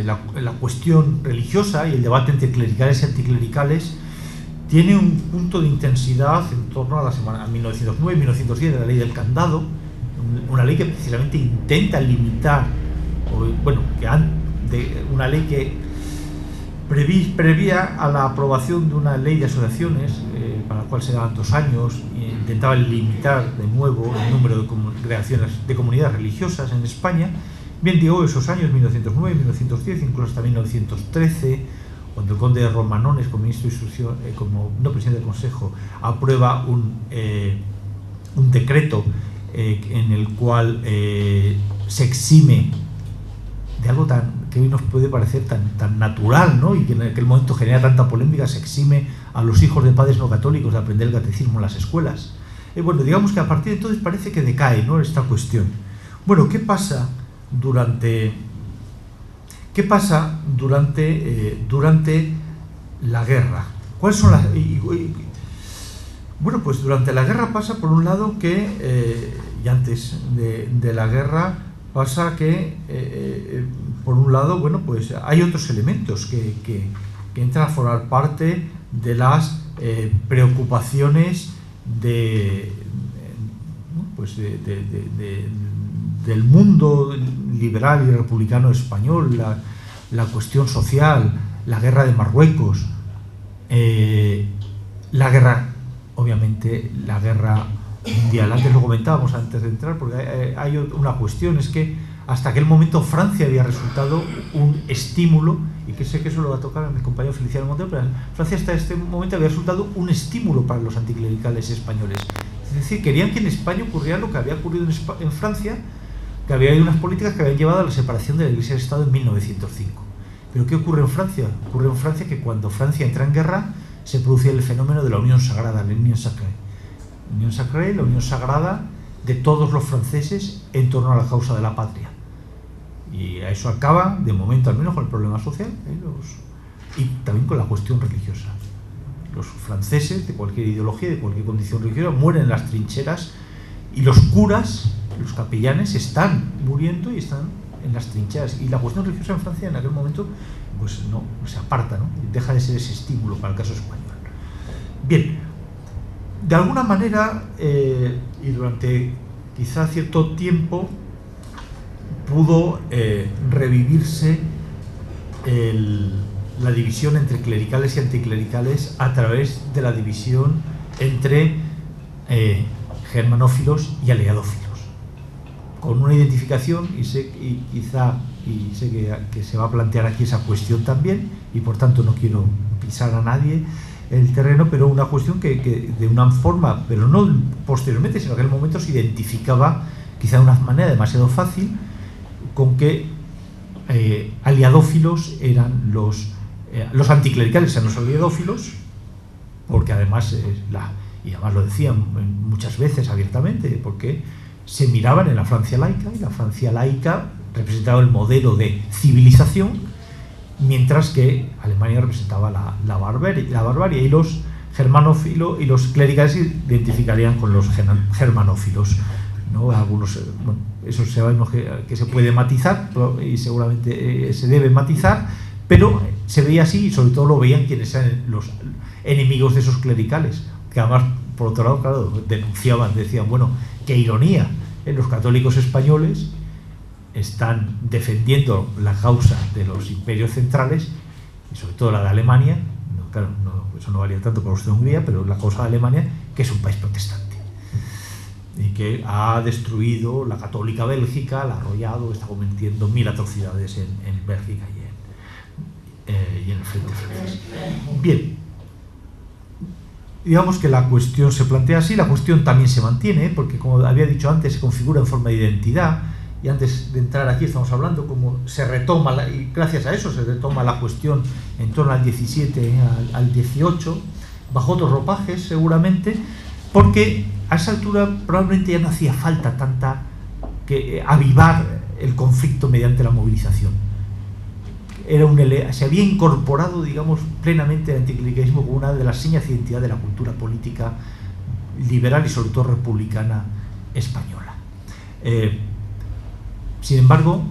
la cuestión religiosa y el debate entre clericales y anticlericales tiene un punto de intensidad en torno a 1909 y 1910, de la ley del candado, una ley que precisamente intenta limitar, una ley que prevía a la aprobación de una ley de asociaciones, para la cual se daban 2 años, e intentaba limitar de nuevo el número de congregaciones, de comunidades religiosas en España. Bien, digo, esos años, 1909, 1910, incluso hasta 1913, cuando el conde de Romanones, como ministro de Instrucción, no presidente del Consejo, aprueba un decreto en el cual se exime de algo que hoy nos puede parecer tan natural, ¿no? Y que en aquel momento genera tanta polémica, se exime a los hijos de padres no católicos de aprender el catecismo en las escuelas. Bueno, digamos que a partir de entonces parece que decae, ¿no?, esta cuestión. Bueno, ¿qué pasa durante la guerra? ¿Cuáles son las...? Bueno, pues durante la guerra pasa, por un lado, que, y antes de la guerra, pasa que, por un lado, bueno, pues hay otros elementos que entran a formar parte de las preocupaciones del mundo liberal y republicano español, la cuestión social, la guerra de Marruecos, la guerra, obviamente, la guerra mundial. Antes lo comentábamos antes de entrar, porque hay una cuestión, es que hasta aquel momento Francia había resultado un estímulo, y que sé que eso lo va a tocar a mi compañero Feliciano Montero, pero Francia hasta este momento había resultado un estímulo para los anticlericales españoles. Es Es decir, querían que en España ocurriera lo que había ocurrido en Francia, que había habido unas políticas que habían llevado a la separación de la Iglesia del Estado en 1905. ¿Pero qué ocurre en Francia? Ocurre en Francia que cuando Francia entra en guerra se produce el fenómeno de la unión sagrada, la unión sacrée. La unión sagrada de todos los franceses en torno a la causa de la patria. Y a eso acaba, de momento al menos, con el problema social y también con la cuestión religiosa. Los franceses, de cualquier ideología, de cualquier condición religiosa, mueren en las trincheras y los curas, los capellanes, están muriendo y están en las trincheras. Y la cuestión religiosa en Francia en aquel momento pues no se aparta, ¿no? Deja de ser ese estímulo para el caso español. Bien, de alguna manera y durante quizá cierto tiempo pudo revivirse la división entre clericales y anticlericales a través de la división entre germanófilos y aleadófilos, con una identificación, y sé que se va a plantear aquí esa cuestión también, y por tanto no quiero pisar a nadie el terreno, pero una cuestión que de una forma, pero no posteriormente, sino que en aquel momento se identificaba quizá de una manera demasiado fácil con que aliadófilos eran los anticlericales, eran los aliadófilos, porque además y además lo decían muchas veces abiertamente, porque se miraban en la Francia laica, y la Francia laica representaba el modelo de civilización, mientras que Alemania representaba la barbarie, y los germanófilos y los clericales se identificarían con los germanófilos, ¿no? Algunos, bueno, eso sabemos que se puede matizar, y seguramente se debe matizar, pero se veía así, y sobre todo lo veían quienes eran los enemigos de esos clericales, que además, por otro lado, claro, denunciaban, decían, bueno, qué ironía, los católicos españoles están defendiendo la causa de los imperios centrales, y sobre todo la de Alemania, claro, eso no valía tanto para Austria-Hungría, pero la causa de Alemania, que es un país protestante, y que ha destruido la católica Bélgica, la ha arrollado, está cometiendo 1000 atrocidades en Bélgica y en el frente francés. Bien, digamos que la cuestión se plantea así, la cuestión también se mantiene, porque como había dicho antes, se configura en forma de identidad, y antes de entrar aquí estamos hablando cómo se retoma, y gracias a eso se retoma la cuestión en torno al 17, al 18, bajo otros ropajes seguramente, porque a esa altura probablemente ya no hacía falta tanta que avivar el conflicto mediante la movilización. Se había incorporado, digamos, plenamente el anticlericalismo como una de las señas de identidad de la cultura política liberal y sobre todo republicana española. Sin embargo,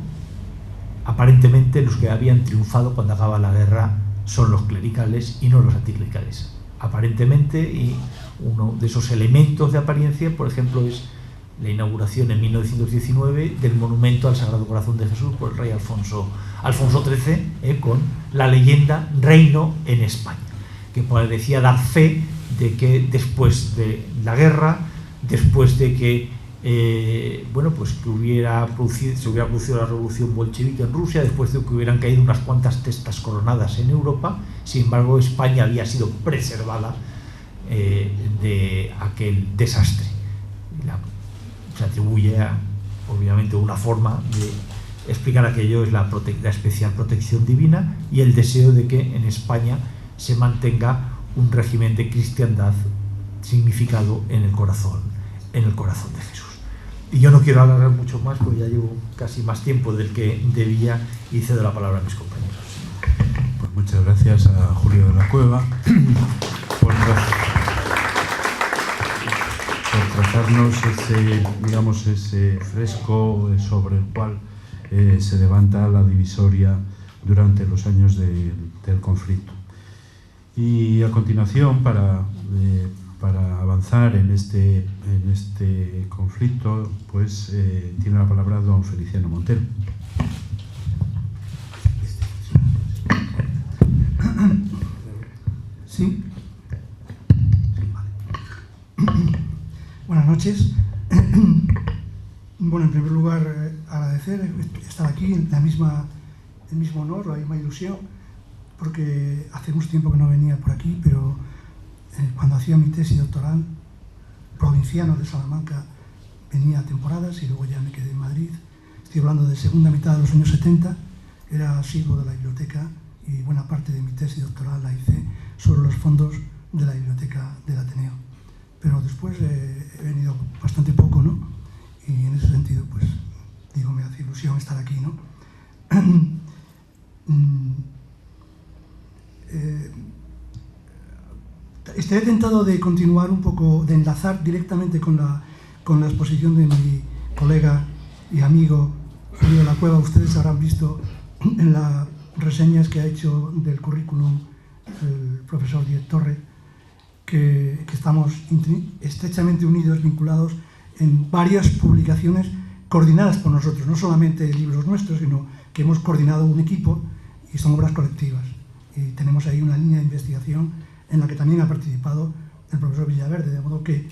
aparentemente los que habían triunfado cuando acaba la guerra son los clericales y no los anticlericales. Aparentemente, y uno de esos elementos de apariencia, por ejemplo, es la inauguración en 1919 del monumento al Sagrado Corazón de Jesús por el rey Alfonso XIII, con la leyenda Reino en España, que parecía dar fe de que después de la guerra, después de que que se hubiera producido la revolución bolchevique en Rusia, después de que hubieran caído unas cuantas testas coronadas en Europa, sin embargo España había sido preservada de aquel desastre. Se atribuye obviamente una forma de explicar aquello es la especial protección divina y el deseo de que en España se mantenga un régimen de cristiandad significado en el corazón de Jesús. Y yo no quiero alargar mucho más porque ya llevo casi más tiempo del que debía y cedo la palabra a mis compañeros. Pues muchas gracias a Julio de la Cueva por trazarnos ese fresco sobre el cual se levanta la divisoria durante los años del conflicto. Y a continuación, para avanzar en este conflicto, pues tiene la palabra don Feliciano Montero. Sí. Buenas noches. Bueno, en primer lugar, agradecer estar aquí en el mismo honor, la misma ilusión, porque hace mucho tiempo que no venía por aquí, pero cuando hacía mi tesis doctoral provinciano de Salamanca venía a temporadas y luego ya me quedé en Madrid. Estoy hablando de segunda mitad de los años 70, era asiduo de la biblioteca y buena parte de mi tesis doctoral la hice sobre los fondos de la biblioteca del Ateneo. Pero después he venido bastante poco, ¿no? Y en ese sentido, pues, digo, me hace ilusión estar aquí, ¿no? Estaré tentado de continuar un poco, de enlazar directamente con la exposición de mi colega y amigo Julio de la Cueva. Ustedes habrán visto en las reseñas que ha hecho del currículum el profesor Díez Torre que estamos estrechamente unidos, vinculados en varias publicaciones coordinadas por nosotros, no solamente libros nuestros, sino que hemos coordinado un equipo y son obras colectivas. Y tenemos ahí una línea de investigación en la que también ha participado el profesor Villaverde, de modo que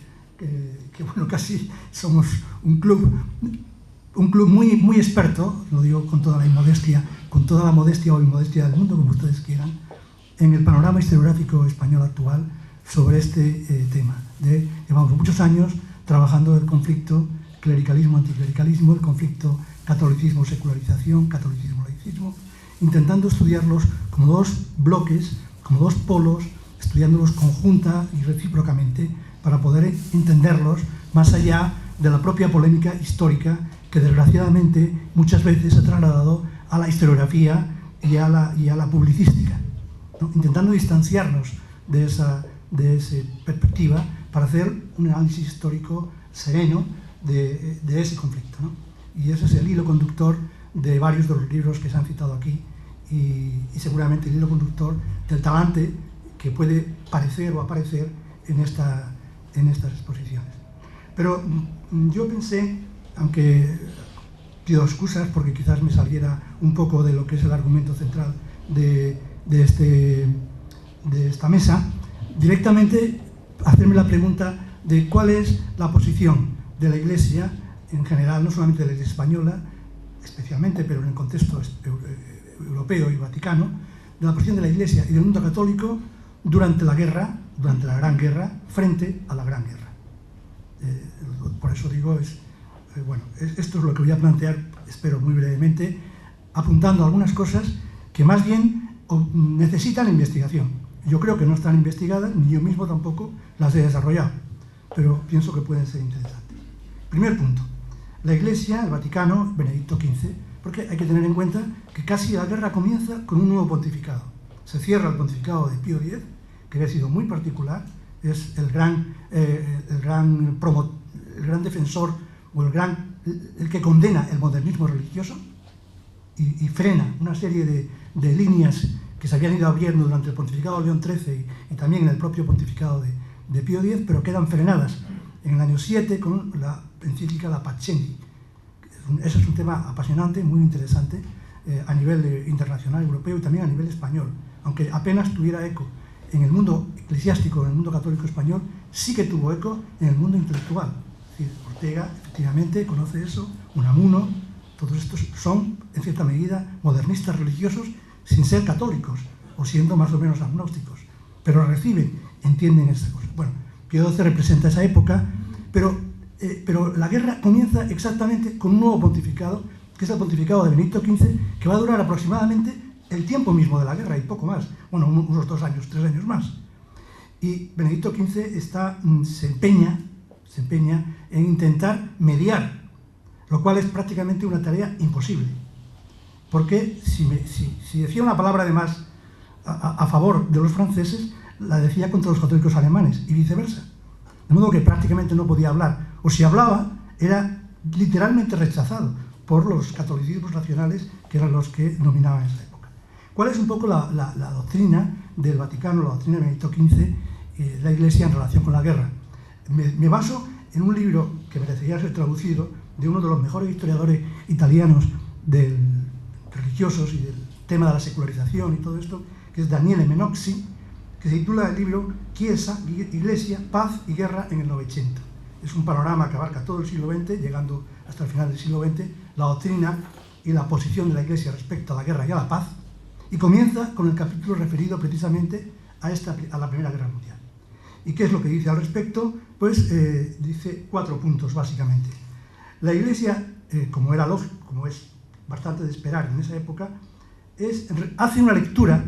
bueno, casi somos un club muy experto, lo digo con toda la modestia o inmodestia del mundo, como ustedes quieran, en el panorama historiográfico español actual sobre este tema. Llevamos muchos años trabajando el conflicto clericalismo-anticlericalismo, el conflicto catolicismo-secularización, catolicismo-laicismo, intentando estudiarlos como dos bloques, como dos polos, estudiándolos conjunta y recíprocamente para poder entenderlos más allá de la propia polémica histórica que desgraciadamente muchas veces ha trasladado a la historiografía y a la publicística, ¿no? Intentando distanciarnos de esa perspectiva para hacer un análisis histórico sereno de ese conflicto, ¿no? Y ese es el hilo conductor de varios de los libros que se han citado aquí y seguramente el hilo conductor del talante que puede parecer o aparecer en estas exposiciones. Pero yo pensé, aunque pido excusas porque quizás me saliera un poco de lo que es el argumento central de esta mesa, directamente hacerme la pregunta de cuál es la posición de la Iglesia en general, no solamente de la Iglesia española, especialmente, pero en el contexto europeo y vaticano, de la posición de la Iglesia y del mundo católico durante la guerra, durante la Gran Guerra, frente a la Gran Guerra. Por eso digo, esto es lo que voy a plantear, espero muy brevemente, apuntando algunas cosas que más bien necesitan investigación. Yo creo que no están investigadas, ni yo mismo tampoco las he desarrollado, pero pienso que pueden ser interesantes. Primer punto, la Iglesia, el Vaticano, Benedicto XV, porque hay que tener en cuenta que casi la guerra comienza con un nuevo pontificado. Se cierra el pontificado de Pío X, que había sido muy particular, es el gran defensor o el que condena el modernismo religioso y frena una serie de líneas que se habían ido abriendo durante el pontificado de León XIII y también en el propio pontificado de Pío X, pero quedan frenadas en el año 7 con la encíclica La Paccendi. Ese es un tema apasionante, muy interesante a nivel internacional, europeo y también a nivel español, aunque apenas tuviera eco en el mundo eclesiástico, en el mundo católico español, sí que tuvo eco en el mundo intelectual. Es decir, Ortega efectivamente conoce eso, Unamuno, todos estos son en cierta medida modernistas religiosos sin ser católicos o siendo más o menos agnósticos, pero entienden esta cosa. Bueno, Pío XII representa esa época, pero la guerra comienza exactamente con un nuevo pontificado, que es el pontificado de Benedicto XV, que va a durar aproximadamente el tiempo mismo de la guerra y poco más, bueno, unos 2 años, 3 años más. Y Benedicto XV se empeña en intentar mediar, lo cual es prácticamente una tarea imposible, porque si decía una palabra de más a favor de los franceses, la decía contra los católicos alemanes y viceversa, de modo que prácticamente no podía hablar, o si hablaba era literalmente rechazado por los catolicismos nacionales, que eran los que dominaban esa época. ¿Cuál es un poco la doctrina del Vaticano, la doctrina de Benedicto XV, la Iglesia en relación con la guerra? Me baso en un libro que merecería ser traducido de uno de los mejores historiadores italianos religiosos y del tema de la secularización y todo esto, que es Daniele Menoxi, que se titula el libro Chiesa, Iglesia, Paz y Guerra en el Novecento. Es un panorama que abarca todo el siglo XX, llegando hasta el final del siglo XX, la doctrina y la posición de la Iglesia respecto a la guerra y a la paz, y comienza con el capítulo referido precisamente a la Primera Guerra Mundial. ¿Y qué es lo que dice al respecto? Pues dice 4 puntos, básicamente. La Iglesia, como era lógico, como es bastante de esperar en esa época, hace una lectura,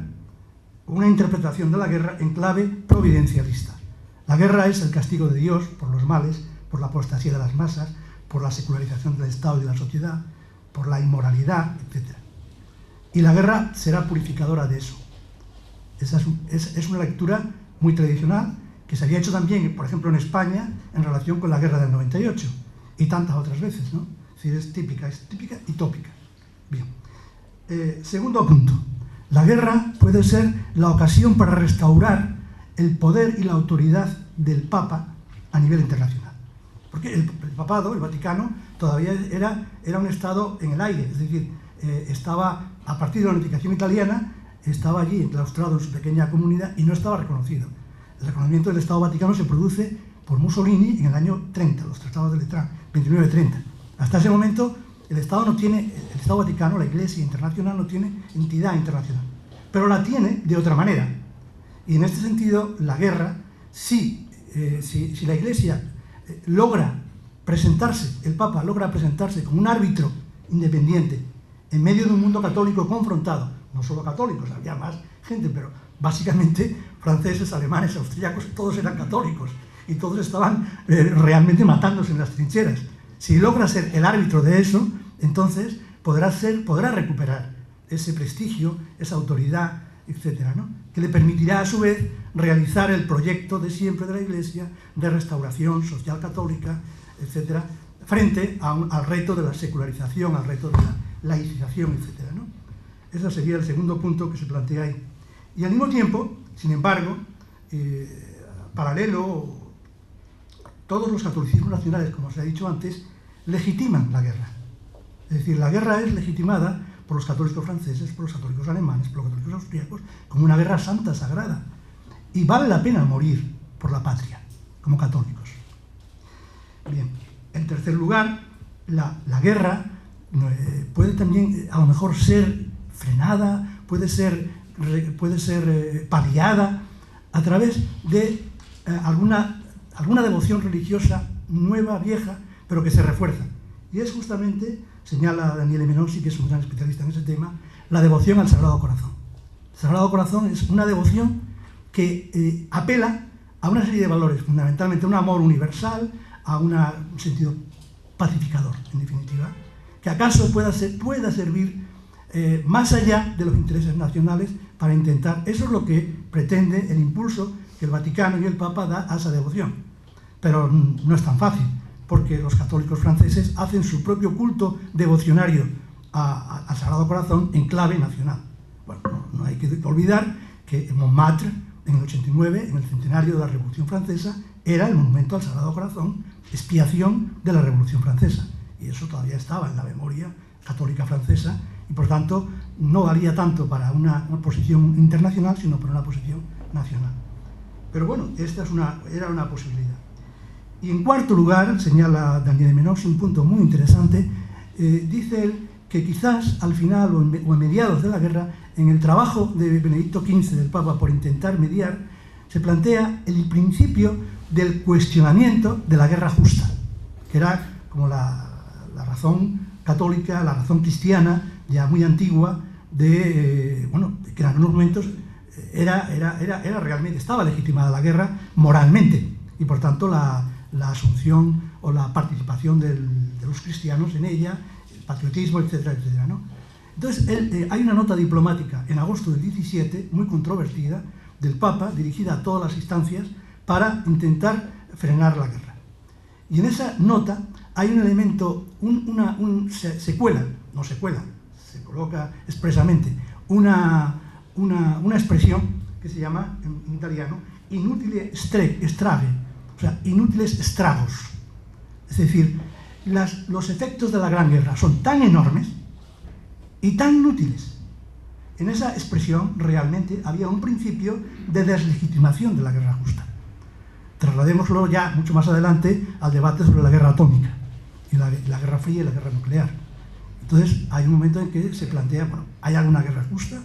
una interpretación de la guerra en clave providencialista. La guerra es el castigo de Dios por los males, por la apostasía de las masas, por la secularización del Estado y de la sociedad, por la inmoralidad, etc. Y la guerra será purificadora de eso. Esa es una lectura muy tradicional que se había hecho también, por ejemplo, en España, en relación con la guerra del 98 y tantas otras veces, ¿no? Es decir, es típica y tópica. Bien. Segundo punto. La guerra puede ser la ocasión para restaurar el poder y la autoridad del Papa a nivel internacional. Porque el Papado, el Vaticano, todavía era un estado en el aire, es decir, estaba, a partir de la unificación italiana, estaba allí enclaustrado en su pequeña comunidad y no estaba reconocido. El reconocimiento del Estado Vaticano se produce por Mussolini en el año 30, los tratados de Letrán, 29-30. Hasta ese momento, el Estado Vaticano, la Iglesia internacional, no tiene entidad internacional, pero la tiene de otra manera. Y en este sentido, la guerra, si la Iglesia logra presentarse, el Papa logra presentarse como un árbitro independiente en medio de un mundo católico confrontado, no solo católicos, había más gente, pero básicamente franceses, alemanes, austríacos, todos eran católicos y todos estaban realmente matándose en las trincheras. Si logra ser el árbitro de eso, entonces podrá recuperar ese prestigio, esa autoridad, etcétera, ¿no? Que le permitirá a su vez realizar el proyecto de siempre de la Iglesia de restauración social católica, etcétera, frente al reto de la secularización, al reto de la laicización, etcétera, ¿no? Ese sería el segundo punto que se plantea ahí. Y al mismo tiempo, sin embargo, paralelo, todos los catolicismos nacionales, como se ha dicho antes, legitiman la guerra. Es decir, la guerra es legitimada por los católicos franceses, por los católicos alemanes, por los católicos austríacos, como una guerra santa, sagrada. Y vale la pena morir por la patria, como católicos. Bien, en tercer lugar, la guerra puede también, a lo mejor, ser frenada, puede ser paliada a través de alguna devoción religiosa nueva, vieja, pero que se refuerza. Y es justamente, señala Daniele Menossi, que es un gran especialista en ese tema, la devoción al Sagrado Corazón. El Sagrado Corazón es una devoción que apela a una serie de valores, fundamentalmente un amor universal, a un sentido pacificador, en definitiva, que acaso pueda servir más allá de los intereses nacionales para intentar, eso es lo que pretende el impulso que el Vaticano y el Papa da a esa devoción. Pero no es tan fácil, porque los católicos franceses hacen su propio culto devocionario al Sagrado Corazón en clave nacional. Bueno, no hay que olvidar que en Montmartre, en el 89, en el centenario de la Revolución Francesa, era el monumento al Sagrado Corazón, expiación de la Revolución Francesa. Y eso todavía estaba en la memoria católica francesa, y por tanto no valía tanto para una posición internacional, sino para una posición nacional. Pero bueno, esta era una posibilidad. Y en cuarto lugar, señala Daniele Menossi, un punto muy interesante, dice él que quizás al final o a mediados de la guerra, en el trabajo de Benedicto XV, del Papa, por intentar mediar, se plantea el principio del cuestionamiento de la guerra justa, que era como la razón católica, la razón cristiana, ya muy antigua, que en algunos momentos era realmente, estaba legitimada la guerra moralmente, y por tanto la asunción o la participación de los cristianos en ella, el patriotismo, etcétera, etcétera, ¿no? Entonces, hay una nota diplomática en agosto del 17, muy controvertida, del Papa, dirigida a todas las instancias, para intentar frenar la guerra. Y en esa nota hay un elemento, se coloca expresamente una expresión que se llama, en italiano, inutile strage, o sea, inútiles estragos. Es decir, los efectos de la Gran Guerra son tan enormes y tan inútiles. En esa expresión realmente había un principio de deslegitimación de la guerra justa. Trasladémoslo ya mucho más adelante al debate sobre la guerra atómica, y la guerra fría y la guerra nuclear. Entonces hay un momento en que se plantea, bueno, ¿hay alguna guerra justa?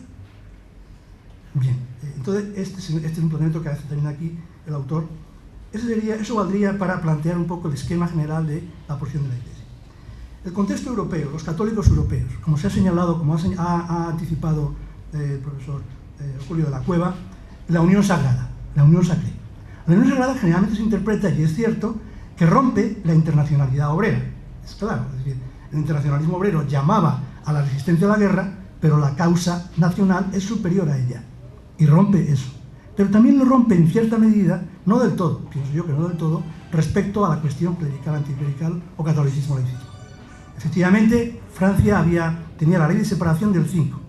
Bien, entonces este es un planteamiento que hace también aquí el autor. Eso valdría para plantear un poco el esquema general de la posición de la Iglesia. El contexto europeo, los católicos europeos, como se ha señalado, como ha anticipado el profesor Julio de la Cueva, la unión sagrada, la unión sacré. La unión sagrada generalmente se interpreta, y es cierto, que rompe la internacionalidad obrera. Es claro, es decir, el internacionalismo obrero llamaba a la resistencia a la guerra, pero la causa nacional es superior a ella, y rompe eso. Pero también lo rompe en cierta medida, no del todo, pienso yo que no del todo, respecto a la cuestión clerical, anticlerical o catolicismo-laicismo. Efectivamente, Francia tenía la ley de separación del 5,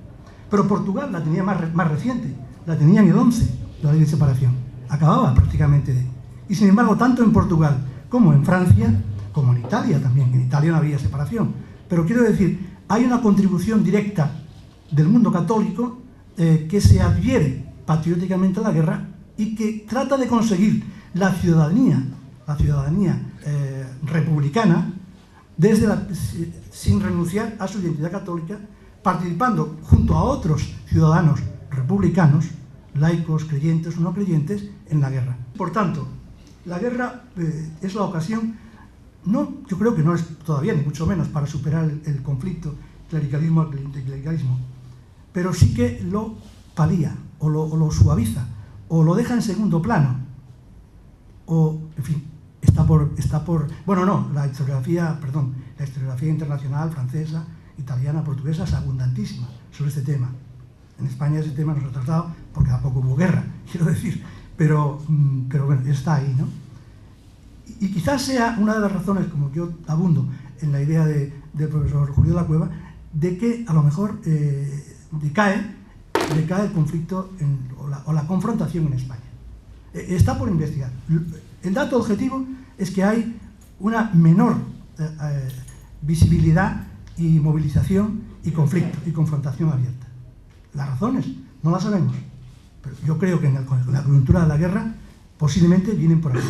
pero Portugal la tenía más reciente, la tenía en el 11, la ley de separación. Acababa prácticamente de... Y sin embargo, tanto en Portugal como en Francia, como en Italia también, en Italia no había separación. Pero quiero decir, hay una contribución directa del mundo católico que se adhiere patrióticamente a la guerra y que trata de conseguir la ciudadanía republicana sin renunciar a su identidad católica, participando junto a otros ciudadanos republicanos, laicos, creyentes o no creyentes, en la guerra. Por tanto, la guerra es la ocasión, yo creo que no es todavía, ni mucho menos, para superar el conflicto clericalismo-anticlericalismo, pero sí que lo palía, o lo suaviza, o lo deja en segundo plano, o, en fin, la historiografía internacional, francesa, italiana, portuguesa, es abundantísima sobre este tema. En España ese tema no se ha tratado porque tampoco hubo guerra, quiero decir, pero bueno, está ahí, ¿no? Y quizás sea una de las razones, como yo abundo en la idea del profesor Julio de la Cueva, de que a lo mejor decae el conflicto o la confrontación en España. Está por investigar. El dato objetivo es que hay una menor visibilidad y movilización y conflicto y confrontación abierta. Las razones no las sabemos, pero yo creo que en la coyuntura de la guerra posiblemente vienen por aquí.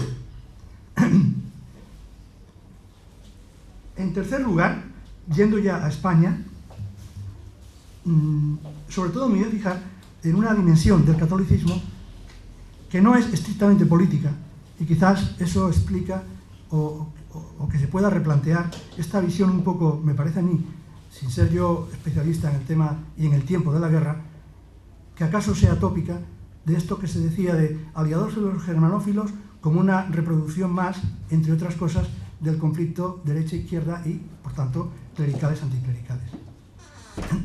En tercer lugar, yendo ya a España, sobre todo me voy a fijar en una dimensión del catolicismo que no es estrictamente política, y quizás eso explica o que se pueda replantear esta visión un poco, me parece a mí, sin ser yo especialista en el tema y en el tiempo de la guerra, que acaso sea tópica, de esto que se decía de aliados de los germanófilos como una reproducción más, entre otras cosas, del conflicto derecha-izquierda y, por tanto, clericales-anticlericales.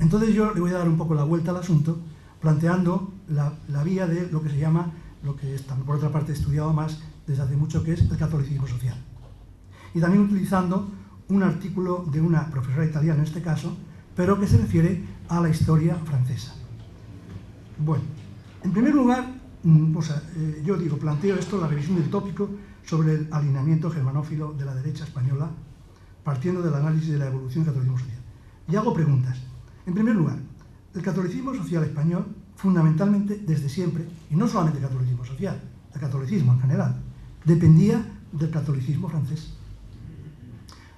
Entonces yo le voy a dar un poco la vuelta al asunto, planteando la vía de lo que se llama, lo que es, por otra parte, estudiado más desde hace mucho, que es el catolicismo social. Y también utilizando un artículo de una profesora italiana en este caso, pero que se refiere a la historia francesa. Bueno, en primer lugar, yo planteo esto, la revisión del tópico sobre el alineamiento germanófilo de la derecha española, partiendo del análisis de la evolución del catolicismo social. Y hago preguntas. En primer lugar, el catolicismo social español, fundamentalmente desde siempre, y no solamente el catolicismo social, el catolicismo en general, dependía del catolicismo francés.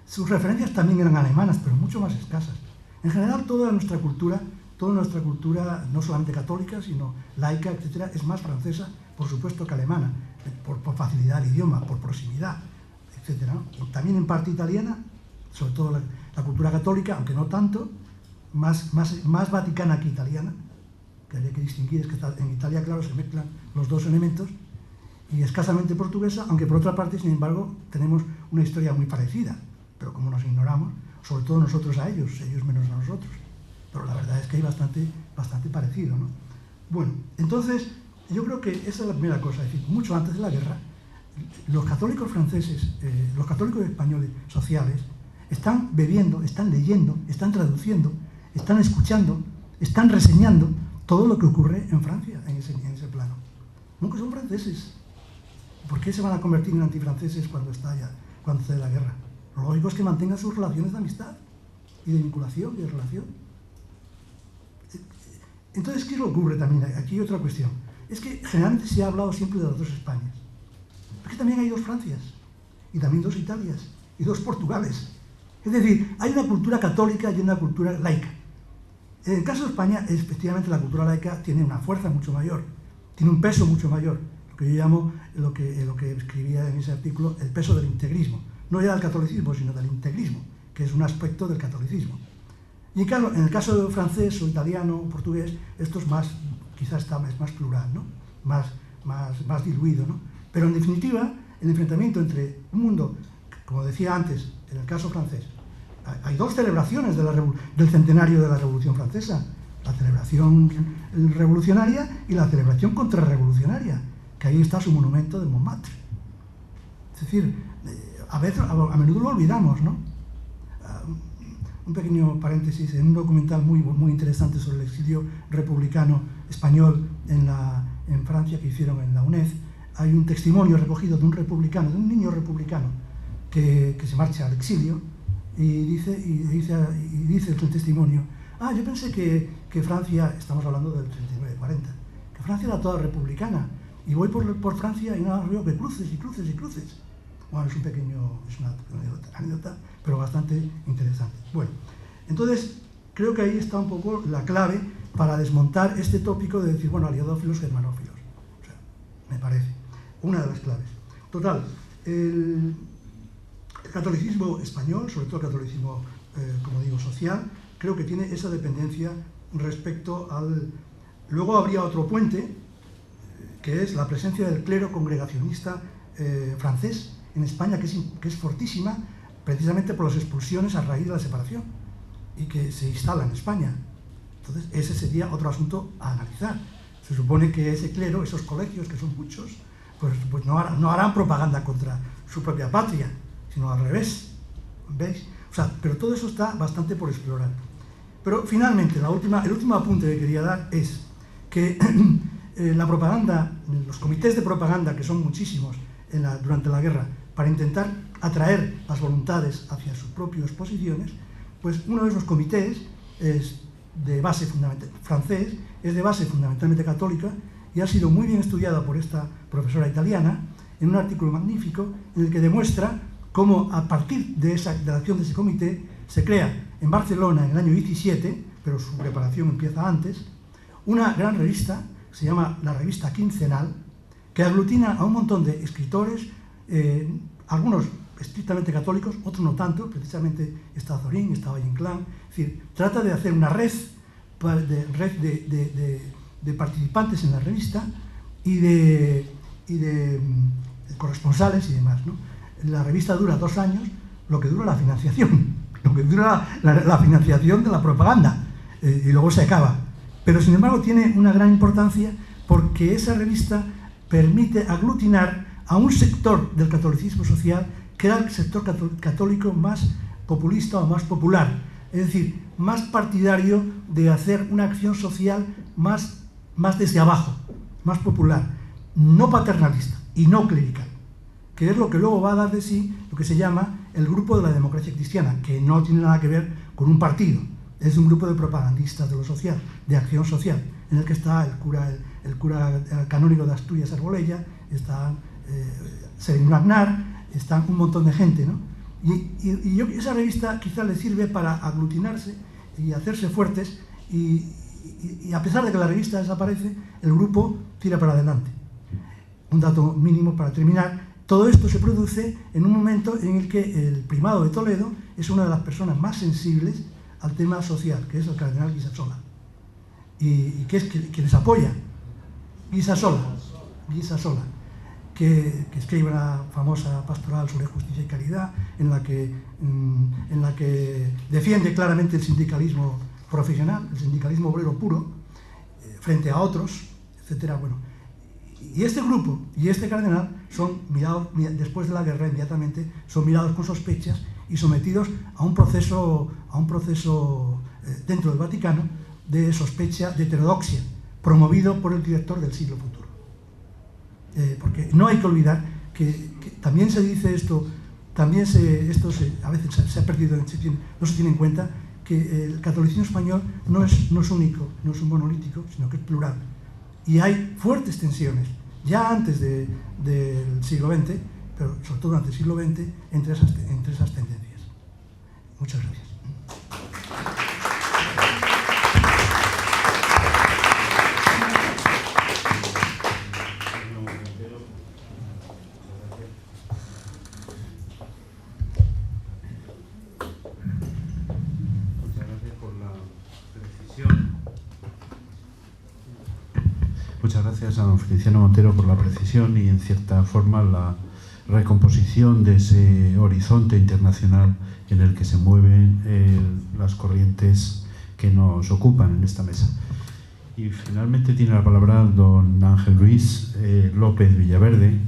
Sus referencias también eran alemanas, pero mucho más escasas. En general, toda nuestra cultura, no solamente católica, sino laica, etcétera, es más francesa, por supuesto, que alemana, por facilidad del idioma, por proximidad, etcétera, ¿no? También en parte italiana, sobre todo la cultura católica, aunque no tanto, más vaticana que italiana, que habría que distinguir, es que en Italia, claro, se mezclan los dos elementos, y escasamente portuguesa, aunque por otra parte, sin embargo, tenemos una historia muy parecida, pero como nos ignoramos, sobre todo nosotros a ellos menos a nosotros. Pero la verdad es que hay bastante parecido, ¿no? Bueno, entonces, yo creo que esa es la primera cosa, es decir, mucho antes de la guerra, los católicos franceses, los católicos españoles sociales, están bebiendo, están leyendo, están traduciendo, están escuchando, están reseñando todo lo que ocurre en Francia en ese plano. Nunca son franceses. ¿Por qué se van a convertir en antifranceses cuando esté la guerra? Lo lógico es que mantengan sus relaciones de amistad y de vinculación y de relación. Entonces, ¿qué es lo que ocurre también? Aquí hay otra cuestión. Es que generalmente se ha hablado siempre de las dos Españas. Pero es que también hay dos Francias, y también dos Italias, y dos Portugales. Es decir, hay una cultura católica y una cultura laica. En el caso de España, efectivamente, la cultura laica tiene una fuerza mucho mayor, tiene un peso mucho mayor, lo que yo llamo, lo que escribía en ese artículo, el peso del integrismo. No ya del catolicismo, sino del integrismo, que es un aspecto del catolicismo. Y claro, en el caso francés o italiano o portugués, esto es más, quizás es más plural, ¿no? más diluido, ¿no? Pero en definitiva, el enfrentamiento entre un mundo, como decía antes, en el caso francés, hay dos celebraciones del centenario de la Revolución Francesa, la celebración revolucionaria y la celebración contrarrevolucionaria, que ahí está su monumento de Montmartre. Es decir, a menudo lo olvidamos, ¿no? Un pequeño paréntesis, en un documental muy interesante sobre el exilio republicano español en Francia que hicieron en la UNED, hay un testimonio recogido de un republicano, de un niño republicano que se marcha al exilio y dice el testimonio: yo pensé que Francia, estamos hablando del 39-40, que Francia era toda republicana, y voy por Francia y nada, veo que cruces y cruces y cruces. Bueno, es una anécdota, pero bastante interesante. Bueno, entonces creo que ahí está un poco la clave para desmontar este tópico de decir, bueno, aliadófilos, germanófilos. O sea, me parece una de las claves. Total, el catolicismo español, sobre todo el catolicismo, como digo, social, creo que tiene esa dependencia respecto al... Luego habría otro puente, que es la presencia del clero congregacionista francés en España, que es fortísima, precisamente por las expulsiones a raíz de la separación, y que se instala en España. Entonces, ese sería otro asunto a analizar. Se supone que ese clero, esos colegios, que son muchos, pues no harán propaganda contra su propia patria, sino al revés. ¿Veis? O sea, pero todo eso está bastante por explorar. Pero finalmente, el último apunte que quería dar es que la propaganda, los comités de propaganda, que son muchísimos durante la guerra, para intentar atraer las voluntades hacia sus propias posiciones, pues uno de esos comités es de base francés, es de base fundamentalmente católica, y ha sido muy bien estudiada por esta profesora italiana en un artículo magnífico en el que demuestra cómo a partir de la acción de ese comité se crea en Barcelona en el año 17, pero su preparación empieza antes, una gran revista, se llama la Revista Quincenal, que aglutina a un montón de escritores, algunos estrictamente católicos, otros no tanto, precisamente está Zorín, está Valle Inclán, es decir, trata de hacer una red de participantes en la revista y de corresponsales y demás, ¿no? La revista dura 2 años, lo que dura la financiación, lo que dura la financiación de la propaganda, y luego se acaba. Pero sin embargo tiene una gran importancia porque esa revista permite aglutinar a un sector del catolicismo social que era el sector católico más populista o más popular, es decir, más partidario de hacer una acción social más desde abajo, más popular, no paternalista y no clerical, que es lo que luego va a dar de sí lo que se llama el grupo de la democracia cristiana, que no tiene nada que ver con un partido, es un grupo de propagandistas de lo social, de acción social, en el que está el cura canónigo de Asturias Arbolella, está Severino Aznar, está un montón de gente, ¿no? Y esa revista quizá le sirve para aglutinarse y hacerse fuertes, y a pesar de que la revista desaparece, el grupo tira para adelante. Un dato mínimo para terminar: todo esto se produce en un momento en el que el primado de Toledo es una de las personas más sensibles al tema social, que es el cardenal Guisasola, y que es quien les apoya. Guisasola, que escribe una famosa pastoral sobre justicia y caridad, en la que defiende claramente el sindicalismo profesional, el sindicalismo obrero puro, frente a otros, etcétera. Bueno, y este grupo y este cardenal son mirados, después de la guerra inmediatamente, son mirados con sospechas y sometidos a un proceso dentro del Vaticano de sospecha de heterodoxia, promovido por el director del Siglo Futuro. Porque no hay que olvidar que también se dice esto, a veces se ha perdido, no se tiene en cuenta que el catolicismo español no es único, no es un monolítico, sino que es plural. Y hay fuertes tensiones, ya antes del siglo XX, pero sobre todo durante el siglo XX, entre esas tendencias. Muchas gracias. muchas gracias a don Feliciano Montero por la precisión y, en cierta forma, la recomposición de ese horizonte internacional en el que se mueven las corrientes que nos ocupan en esta mesa. Y finalmente tiene la palabra don Ángel Luis López Villaverde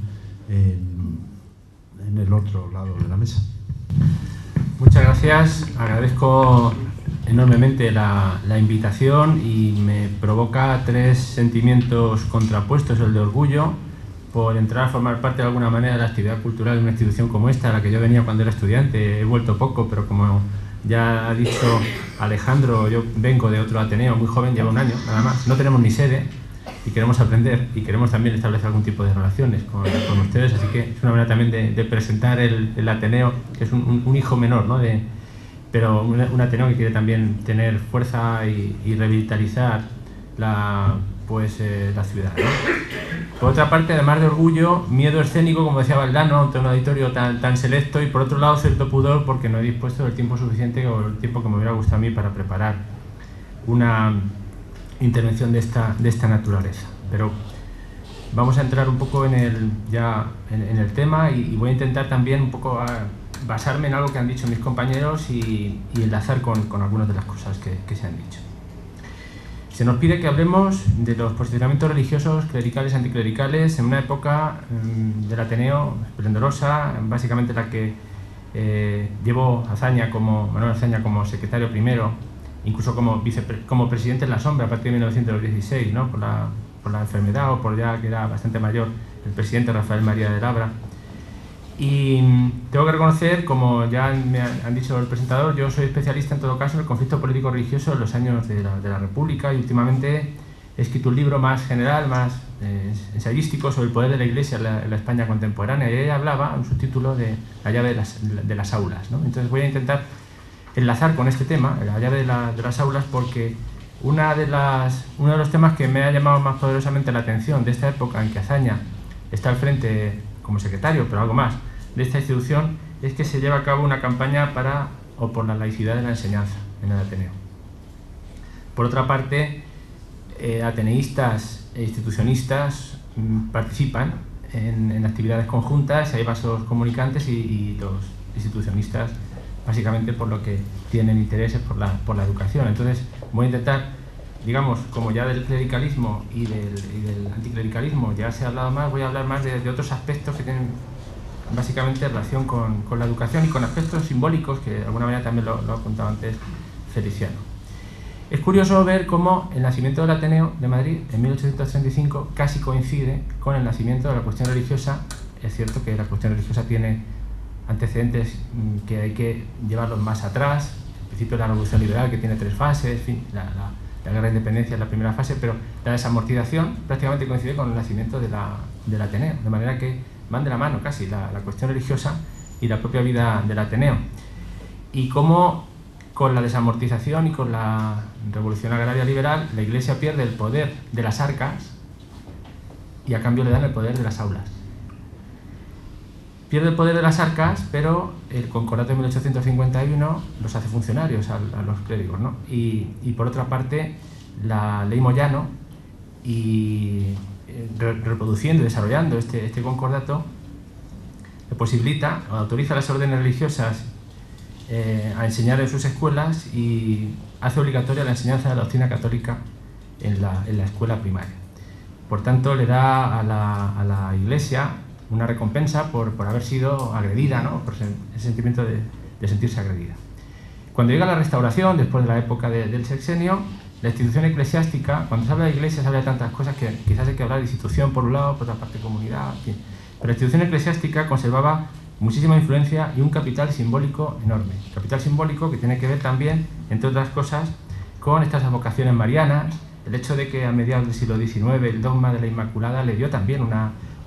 en el otro lado de la mesa. Muchas gracias, agradezco enormemente la invitación y me provoca tres sentimientos contrapuestos: el de orgullo por entrar a formar parte de alguna manera de la actividad cultural de una institución como esta, a la que yo venía cuando era estudiante. He vuelto poco, pero como ya ha dicho Alejandro, yo vengo de otro Ateneo muy joven, lleva un año nada más, no tenemos ni sede y queremos aprender y queremos también establecer algún tipo de relaciones con ustedes, así que es una manera también de presentar el Ateneo, que es un hijo menor, ¿no? Pero un Ateneo que quiere también tener fuerza y revitalizar la ciudad, ¿no? Por otra parte, además de orgullo, miedo escénico, como decía Valdano, ante un auditorio tan selecto, y por otro lado cierto pudor porque no he dispuesto del tiempo suficiente o el tiempo que me hubiera gustado a mí para preparar una intervención de esta naturaleza. Pero vamos a entrar un poco en el tema y voy a intentar también un poco basarme en algo que han dicho mis compañeros y enlazar con algunas de las cosas que se han dicho. Se nos pide que hablemos de los posicionamientos religiosos, clericales y anticlericales en una época del Ateneo esplendorosa, básicamente la que llevó Manuel Azaña como secretario primero, incluso como presidente en la sombra a partir de 1916, ¿no? por la enfermedad o por ya que era bastante mayor el presidente Rafael María de Labra. Y tengo que reconocer, como ya me han dicho el presentador, yo soy especialista en todo caso en el conflicto político-religioso en los años de la República, y últimamente he escrito un libro más general, más ensayístico, sobre el poder de la Iglesia en la España contemporánea, y ahí hablaba un subtítulo de la llave de las aulas, ¿no? Entonces voy a intentar enlazar con este tema, la llave de las aulas, porque uno de los temas que me ha llamado más poderosamente la atención de esta época en que Azaña está al frente como secretario, pero algo más, de esta institución, es que se lleva a cabo una campaña por la laicidad de la enseñanza en el Ateneo. Por otra parte, ateneístas e institucionistas participan en actividades conjuntas, hay vasos comunicantes y los institucionistas básicamente por lo que tienen intereses por la educación. Entonces voy a intentar, digamos, como ya del clericalismo y del anticlericalismo ya se ha hablado más, voy a hablar más de otros aspectos que tienen básicamente relación con la educación y con aspectos simbólicos que de alguna manera también lo ha apuntado antes Feliciano. Es curioso ver cómo el nacimiento del Ateneo de Madrid en 1835 casi coincide con el nacimiento de la cuestión religiosa. Es cierto que la cuestión religiosa tiene antecedentes que hay que llevarlos más atrás, el principio de la Revolución Liberal, que tiene 3 fases, en fin, la Guerra de Independencia es la primera fase, pero la desamortización prácticamente coincide con el nacimiento del Ateneo, de manera que van de la mano casi la cuestión religiosa y la propia vida del Ateneo. Y cómo con la desamortización y con la Revolución Agraria Liberal la Iglesia pierde el poder de las arcas y a cambio le dan el poder de las aulas. Pierde el poder de las arcas, pero el Concordato de 1851 los hace funcionarios a los clérigos, ¿no? Y por otra parte, la ley Moyano, y reproduciendo y desarrollando este concordato, le posibilita o autoriza a las órdenes religiosas a enseñar en sus escuelas y hace obligatoria la enseñanza de la doctrina católica en la escuela primaria. Por tanto, le da a la Iglesia una recompensa por haber sido agredida, ¿no? Por ese sentimiento de sentirse agredida. Cuando llega la Restauración, después de la época del Sexenio, la institución eclesiástica, cuando se habla de Iglesia se habla de tantas cosas que quizás hay que hablar de institución por un lado, por otra parte comunidad, en fin. Pero la institución eclesiástica conservaba muchísima influencia y un capital simbólico enorme. Capital simbólico que tiene que ver también, entre otras cosas, con estas advocaciones marianas, el hecho de que a mediados del siglo XIX el dogma de la Inmaculada le dio también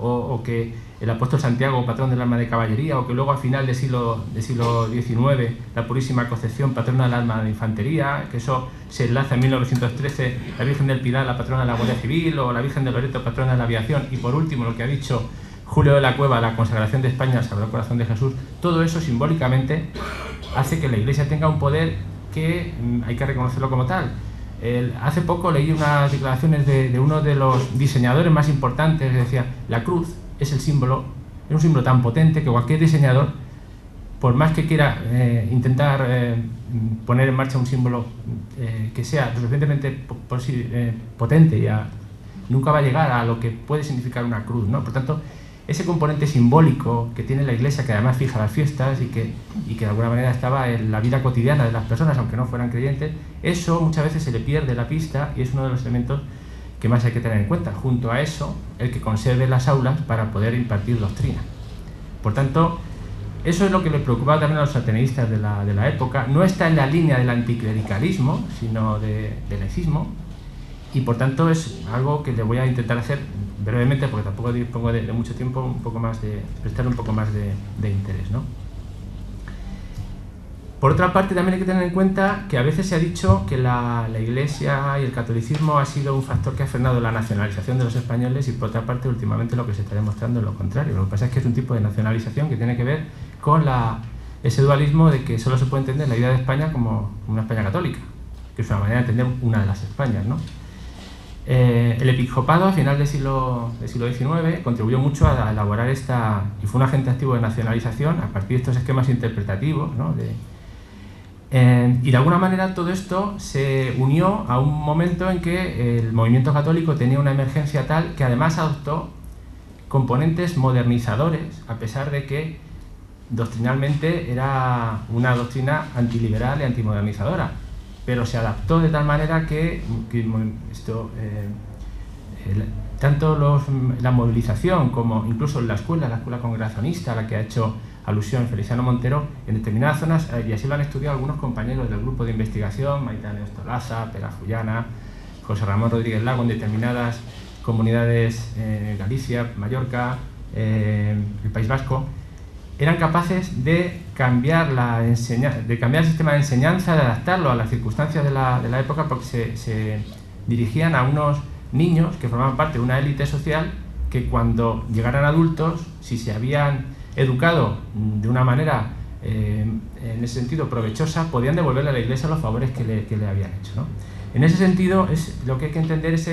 o que el apóstol Santiago, patrón del alma de caballería, o que luego a final del siglo XIX la Purísima Concepción, patrona del alma de infantería, que eso se enlaza en 1913 la Virgen del Pilar, la patrona de la Guardia Civil, o la Virgen de Loreto, patrona de la aviación, y por último lo que ha dicho Julio de la Cueva, la consagración de España al Sagrado Corazón de Jesús. Todo eso simbólicamente hace que la Iglesia tenga un poder que hay que reconocerlo como tal. Hace poco leí unas declaraciones de uno de los diseñadores más importantes que decía: la cruz es un símbolo tan potente que cualquier diseñador, por más que quiera intentar poner en marcha un símbolo que sea lo suficientemente potente, nunca va a llegar a lo que puede significar una cruz, ¿no? Por tanto, ese componente simbólico que tiene la Iglesia, que además fija las fiestas y que de alguna manera estaba en la vida cotidiana de las personas, aunque no fueran creyentes, eso muchas veces se le pierde la pista y es uno de los elementos que más hay que tener en cuenta. Junto a eso, el que conserve las aulas para poder impartir doctrina. Por tanto, eso es lo que le preocupaba también a los ateneístas de la época. No está en la línea del anticlericalismo, sino del laicismo, y por tanto es algo que le voy a intentar hacer brevemente, porque tampoco dispongo de mucho tiempo, prestarle un poco más de interés, ¿no? Por otra parte, también hay que tener en cuenta que a veces se ha dicho que la Iglesia y el catolicismo ha sido un factor que ha frenado la nacionalización de los españoles, y por otra parte, últimamente lo que se está demostrando es lo contrario. Lo que pasa es que es un tipo de nacionalización que tiene que ver con ese dualismo de que solo se puede entender la idea de España como una España católica, que es una manera de entender una de las Españas, ¿no? El episcopado a final del siglo XIX contribuyó mucho a elaborar y fue un agente activo de nacionalización a partir de estos esquemas interpretativos, ¿no? Y de alguna manera todo esto se unió a un momento en que el movimiento católico tenía una emergencia tal que además adoptó componentes modernizadores, a pesar de que doctrinalmente era una doctrina antiliberal y antimodernizadora, pero se adaptó de tal manera que tanto la movilización como incluso la escuela congregacionista a la que ha hecho alusión Feliciano Montero, en determinadas zonas, y así lo han estudiado algunos compañeros del grupo de investigación, Maitane Ostolaza, Perafullana, José Ramón Rodríguez Lago, en determinadas comunidades, Galicia, Mallorca, el País Vasco, eran capaces de cambiar el sistema de enseñanza, de adaptarlo a las circunstancias de la época, porque se dirigían a unos niños que formaban parte de una élite social que cuando llegaran adultos, si se habían educado de una manera en ese sentido provechosa, podían devolverle a la Iglesia los favores que le habían hecho, ¿no? En ese sentido es lo que hay que entender, esa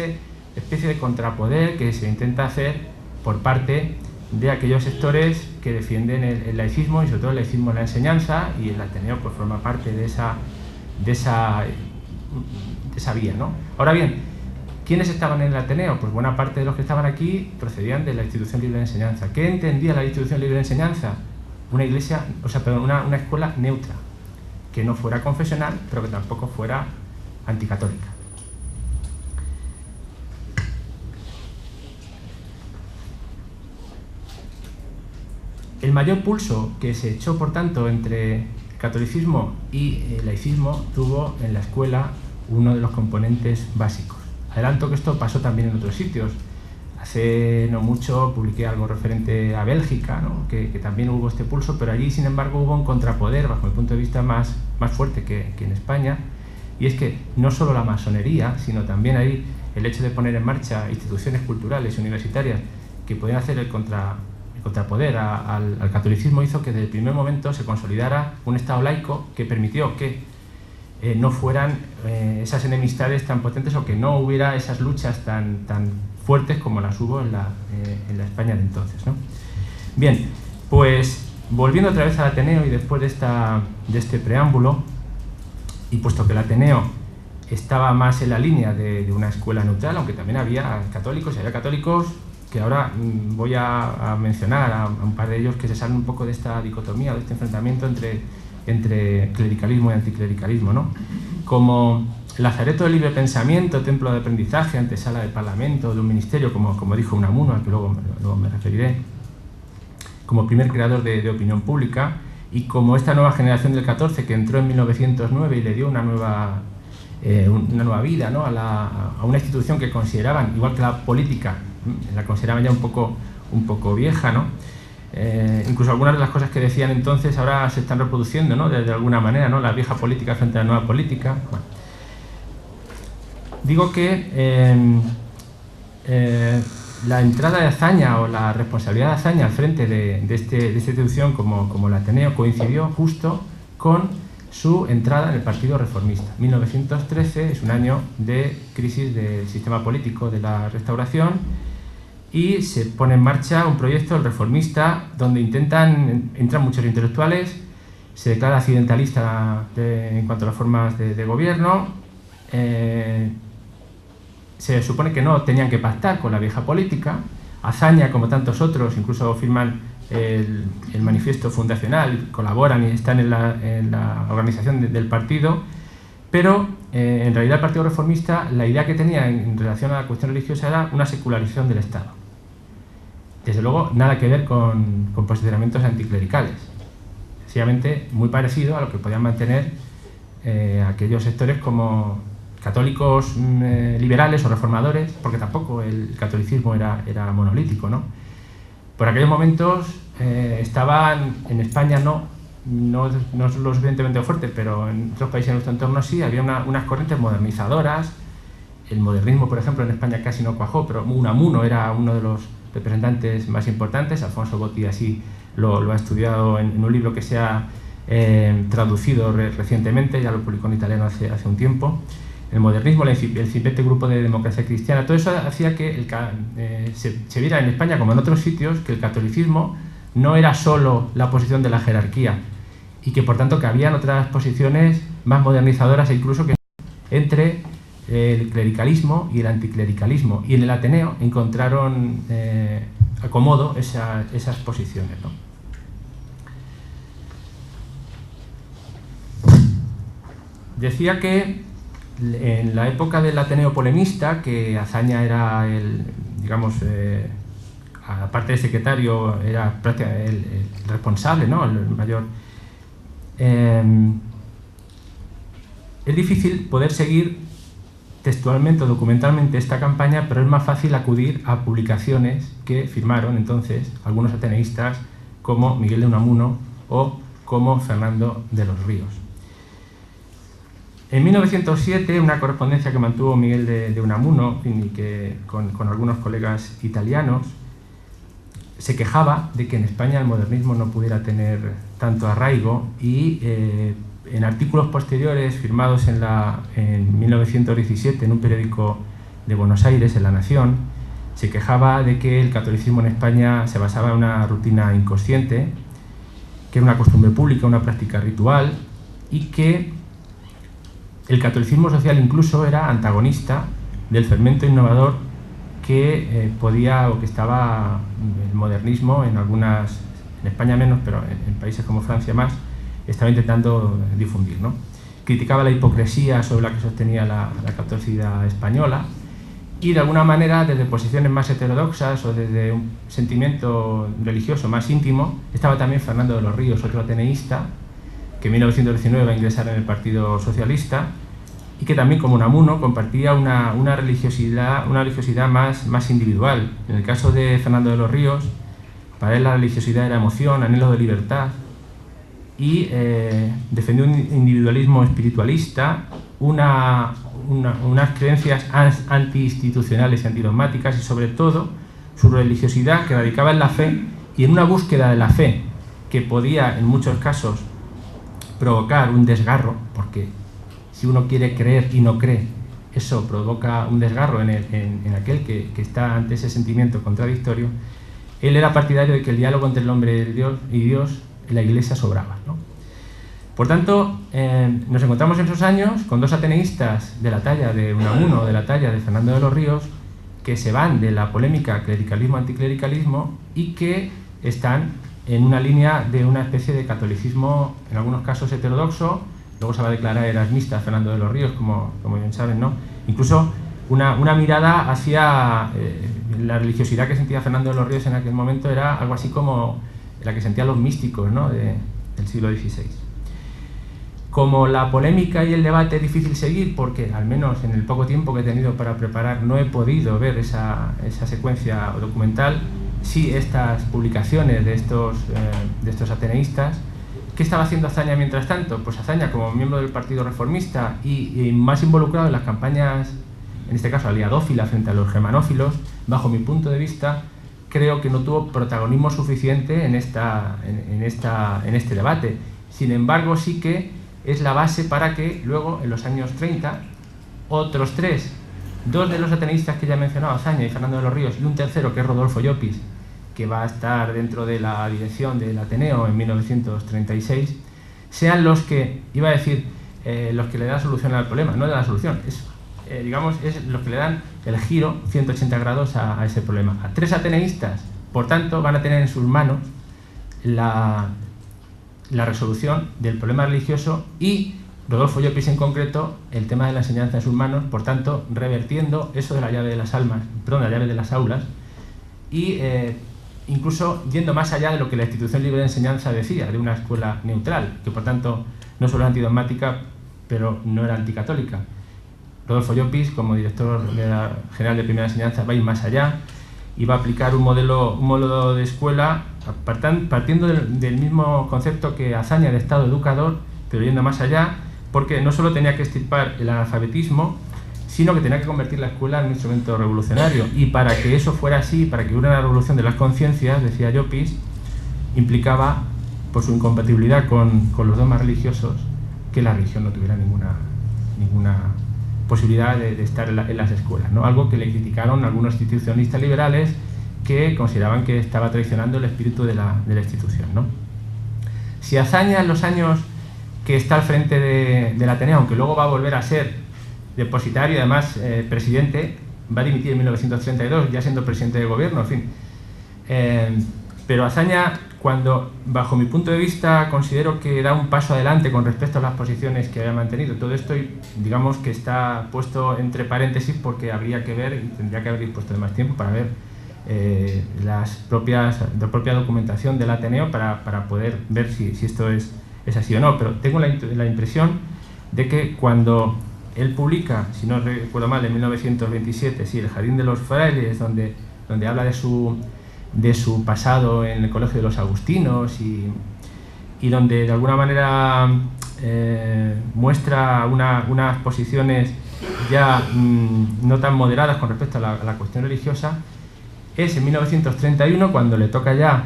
especie de contrapoder que se intenta hacer por parte de aquellos sectores que defienden el laicismo, y sobre todo el laicismo en la enseñanza, y el Ateneo pues forma parte de esa vía, ¿no? Ahora bien, ¿quiénes estaban en el Ateneo? Pues buena parte de los que estaban aquí procedían de la Institución Libre de Enseñanza. ¿Qué entendía la Institución Libre de Enseñanza? Una escuela neutra, que no fuera confesional, pero que tampoco fuera anticatólica. El mayor pulso que se echó, por tanto, entre catolicismo y laicismo tuvo en la escuela uno de los componentes básicos. Adelanto que esto pasó también en otros sitios. Hace no mucho publiqué algo referente a Bélgica, ¿no? que también hubo este pulso, pero allí, sin embargo, hubo un contrapoder, bajo mi punto de vista, más fuerte que en España, y es que no solo la masonería, sino también ahí el hecho de poner en marcha instituciones culturales y universitarias que podían hacer el contrapoder al catolicismo, hizo que desde el primer momento se consolidara un Estado laico que permitió que no fueran esas enemistades tan potentes, o que no hubiera esas luchas tan fuertes como las hubo en la España de entonces, ¿no? Bien, pues volviendo otra vez al Ateneo, y después de este preámbulo, y puesto que el Ateneo estaba más en la línea de una escuela neutral, aunque también había católicos, que ahora voy a mencionar a un par de ellos que se salen un poco de esta dicotomía, de este enfrentamiento entre clericalismo y anticlericalismo, ¿no? Como Lazareto del Libre Pensamiento, templo de aprendizaje, antesala del Parlamento, de un ministerio, como dijo Unamuno, al que luego me referiré, como primer creador de opinión pública, y como esta nueva generación del 14 que entró en 1909 y le dio una nueva vida, ¿no? a una institución que consideraban, igual que la política, la consideraban ya un poco vieja, ¿no? Incluso algunas de las cosas que decían entonces ahora se están reproduciendo, ¿no? de alguna manera, ¿no? La vieja política frente a la nueva política. Bueno. Digo que la entrada de Azaña, o la responsabilidad de Azaña al frente de esta institución como el Ateneo, coincidió justo con su entrada en el Partido Reformista. 1913 es un año de crisis del sistema político de la Restauración y se pone en marcha un proyecto, el Reformista, donde entran muchos intelectuales, se declara accidentalista en cuanto a las formas de gobierno, se supone que no tenían que pactar con la vieja política. Azaña, como tantos otros, incluso firman el manifiesto fundacional, colaboran y están en la organización del partido, pero en realidad el Partido Reformista, la idea que tenía en relación a la cuestión religiosa era una secularización del Estado. Desde luego, nada que ver con posicionamientos anticlericales, sencillamente muy parecido a lo que podían mantener aquellos sectores como católicos liberales o reformadores, porque tampoco el catolicismo era monolítico, ¿no? Por aquellos momentos estaban en España, no lo suficientemente fuerte, pero en otros países de nuestro entorno sí, había unas corrientes modernizadoras. El modernismo, por ejemplo, en España casi no cuajó, pero Unamuno era uno de los representantes más importantes. Alfonso Botti así lo ha estudiado en un libro que se ha traducido recientemente, ya lo publicó en italiano hace un tiempo. El modernismo, el incipiente grupo de democracia cristiana, todo eso hacía que se viera en España, como en otros sitios, que el catolicismo no era solo la posición de la jerarquía y que por tanto que habían otras posiciones más modernizadoras e incluso que entre el clericalismo y el anticlericalismo, y en el Ateneo encontraron acomodo esas posiciones, ¿no? Decía que en la época del Ateneo polemista, que Azaña era aparte de secretario, era prácticamente el responsable, ¿no? El mayor. Es difícil poder seguir textualmente o documentalmente esta campaña, pero es más fácil acudir a publicaciones que firmaron entonces algunos ateneístas como Miguel de Unamuno o como Fernando de los Ríos. En 1907, una correspondencia que mantuvo Miguel de Unamuno y que con algunos colegas italianos, se quejaba de que en España el modernismo no pudiera tener tanto arraigo y en artículos posteriores firmados en 1917 en un periódico de Buenos Aires, en La Nación, se quejaba de que el catolicismo en España se basaba en una rutina inconsciente, que era una costumbre pública, una práctica ritual, y que el catolicismo social incluso era antagonista del fermento innovador que podía o que estaba el modernismo en España menos, pero en países como Francia más, estaba intentando difundir, ¿no? Criticaba la hipocresía sobre la que sostenía la catolicidad española y de alguna manera desde posiciones más heterodoxas o desde un sentimiento religioso más íntimo estaba también Fernando de los Ríos, otro ateneísta que en 1919 va a ingresar en el Partido Socialista y que también, como Unamuno, compartía una religiosidad más individual. En el caso de Fernando de los Ríos, para él la religiosidad era emoción, anhelo de libertad, y defendió un individualismo espiritualista, unas creencias antiinstitucionales y antidogmáticas, y sobre todo su religiosidad que radicaba en la fe y en una búsqueda de la fe que podía en muchos casos provocar un desgarro, porque si uno quiere creer y no cree, eso provoca un desgarro en aquel que está ante ese sentimiento contradictorio. Él era partidario de que el diálogo entre el hombre y Dios en la Iglesia sobraba, ¿no? Por tanto, nos encontramos en esos años con dos ateneístas de la talla de Unamuno, de la talla de Fernando de los Ríos, que se van de la polémica clericalismo-anticlericalismo y que están en una línea de una especie de catolicismo, en algunos casos heterodoxo. Luego se va a declarar erasmista Fernando de los Ríos, como bien saben, ¿no? Incluso una mirada hacia la religiosidad que sentía Fernando de los Ríos en aquel momento era algo así como la que sentían los místicos, ¿no? del siglo XVI. Como la polémica y el debate es difícil seguir, porque al menos en el poco tiempo que he tenido para preparar no he podido ver esa secuencia documental, sí estas publicaciones de estos ateneístas. ¿Qué estaba haciendo Azaña mientras tanto? Pues Azaña, como miembro del Partido Reformista y más involucrado en las campañas, en este caso aliadófilas frente a los germanófilos, bajo mi punto de vista, creo que no tuvo protagonismo suficiente en este debate. Sin embargo, sí que es la base para que luego, en los años 30, otros tres, dos de los ateneístas que ya he mencionado, Azaña y Fernando de los Ríos, y un tercero que es Rodolfo Llopis, que va a estar dentro de la dirección del Ateneo en 1936, sean los que, iba a decir, los que le dan solución al problema. No le dan solución, digamos, es los que le dan el giro 180 grados a ese problema. A tres ateneístas, por tanto, van a tener en sus manos la resolución del problema religioso, y Rodolfo Llopis en concreto el tema de la enseñanza en sus manos, por tanto revertiendo eso de la llave de las almas, perdón, la llave de las aulas, y incluso yendo más allá de lo que la institución libre de enseñanza decía, de una escuela neutral, que por tanto no solo era antidogmática, pero no era anticatólica. Rodolfo Llopis, como director general de primera enseñanza, va a ir más allá y va a aplicar un modelo de escuela partiendo del mismo concepto que Azaña de Estado educador, pero yendo más allá, porque no solo tenía que extirpar el analfabetismo, sino que tenía que convertir la escuela en un instrumento revolucionario. Y para que eso fuera así, para que hubiera una revolución de las conciencias, decía Llopis, implicaba, por su incompatibilidad con los dogmas religiosos, que la religión no tuviera ninguna posibilidad de estar en las escuelas, ¿no? Algo que le criticaron algunos institucionalistas liberales que consideraban que estaba traicionando el espíritu de la institución, ¿no? Si Azaña, en los años que está al frente del Ateneo, aunque luego va a volver a ser depositario y además presidente, va a dimitir en 1932, ya siendo presidente de gobierno, en fin. Pero Azaña, cuando, bajo mi punto de vista, considero que da un paso adelante con respecto a las posiciones que había mantenido, todo esto, digamos que está puesto entre paréntesis porque habría que ver, y tendría que haber dispuesto de más tiempo para ver la propia documentación del Ateneo para poder ver si esto es así o no. Pero tengo la impresión de que cuando él publica, si no recuerdo mal, en 1927, sí, El Jardín de los Frailes, donde habla de su pasado en el Colegio de los Agustinos y donde de alguna manera muestra unas posiciones ya no tan moderadas con respecto a la cuestión religiosa, es en 1931 cuando le toca ya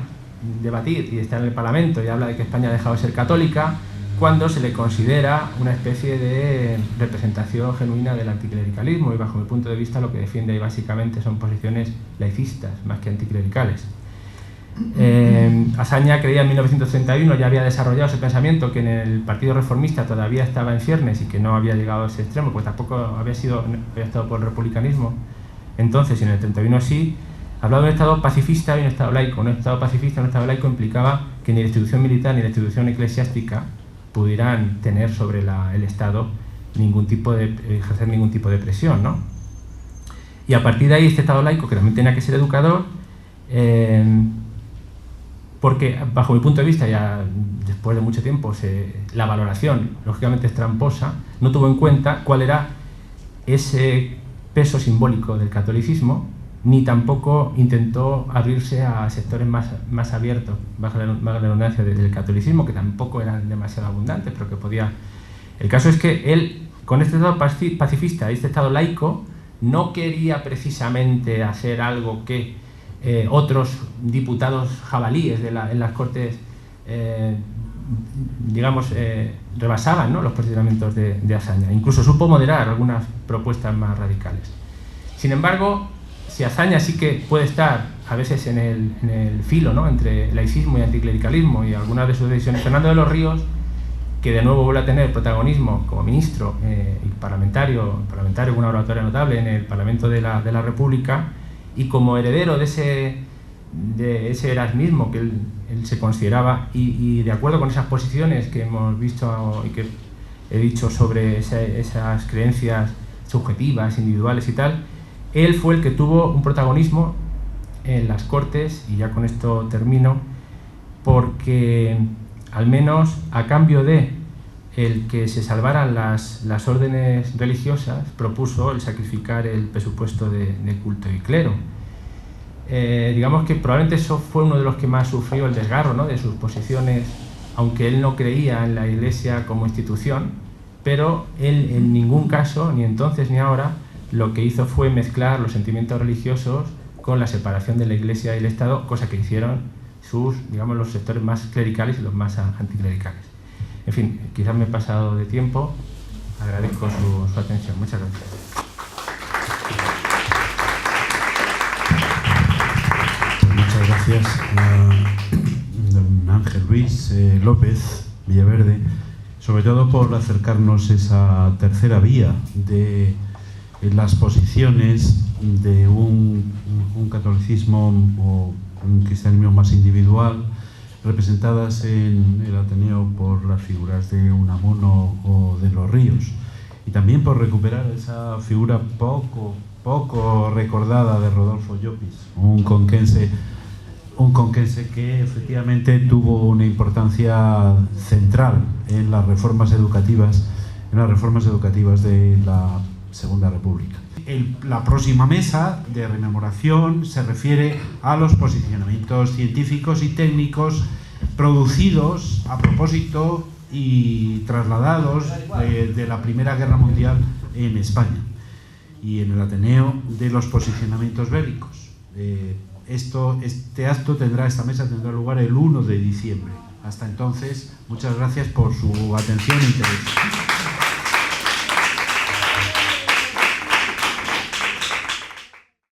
debatir y está en el Parlamento y habla de que España ha dejado de ser católica, cuando se le considera una especie de representación genuina del anticlericalismo, y bajo mi punto de vista lo que defiende ahí básicamente son posiciones laicistas más que anticlericales. Azaña creía en 1931, ya había desarrollado ese pensamiento, que en el Partido Reformista todavía estaba en ciernes y que no había llegado a ese extremo, pues tampoco había estado por el republicanismo entonces, y en el 31 sí. Hablaba de un Estado pacifista y un Estado laico. Un Estado pacifista y un Estado laico implicaba que ni la institución militar ni la institución eclesiástica pudieran tener sobre el Estado ejercer ningún tipo de presión, ¿no? Y a partir de ahí este Estado laico, que también tenía que ser educador, porque bajo mi punto de vista, ya después de mucho tiempo, la valoración, lógicamente es tramposa, no tuvo en cuenta cuál era ese peso simbólico del catolicismo, ni tampoco intentó abrirse a sectores más abiertos, bajo la redundancia, del catolicismo, que tampoco eran demasiado abundantes, pero que podía... El caso es que él, con este Estado pacifista y este Estado laico, no quería precisamente hacer algo que otros diputados jabalíes en las Cortes, rebasaban, ¿no?, los posicionamientos de Azaña. Incluso supo moderar algunas propuestas más radicales. Sin embargo, si Azaña sí que puede estar a veces en el filo, ¿no?, entre laicismo y anticlericalismo, y algunas de sus decisiones, Fernando de los Ríos, que de nuevo vuelve a tener protagonismo como ministro y parlamentario con una oratoria notable en el Parlamento de la República, y como heredero de ese erasmismo que él se consideraba, y de acuerdo con esas posiciones que hemos visto y que he dicho sobre esas creencias subjetivas, individuales y tal, él fue el que tuvo un protagonismo en las Cortes, y ya con esto termino, porque al menos a cambio de el que se salvaran las órdenes religiosas, propuso el sacrificar el presupuesto de culto y clero. Digamos que probablemente eso fue uno de los que más sufrió el desgarro, ¿no?, de sus posiciones, aunque él no creía en la Iglesia como institución, pero él en ningún caso, ni entonces ni ahora, lo que hizo fue mezclar los sentimientos religiosos con la separación de la Iglesia y el Estado, cosa que hicieron los sectores más clericales y los más anticlericales. En fin, quizás me he pasado de tiempo. Agradezco su atención. Muchas gracias. Muchas gracias a don Ángel Luis López Villaverde, sobre todo por acercarnos esa tercera vía de las posiciones de un catolicismo o un cristianismo más individual, representadas en el Ateneo por las figuras de Unamuno o de Los Ríos, y también por recuperar esa figura poco recordada de Rodolfo Llopis, un conquense que efectivamente tuvo una importancia central en las reformas educativas de la Segunda República. La próxima mesa de rememoración se refiere a los posicionamientos científicos y técnicos producidos a propósito y trasladados de la Primera Guerra Mundial en España, y en el Ateneo de los posicionamientos bélicos. Esta mesa tendrá lugar el 1 de diciembre. Hasta entonces, muchas gracias por su atención e interés.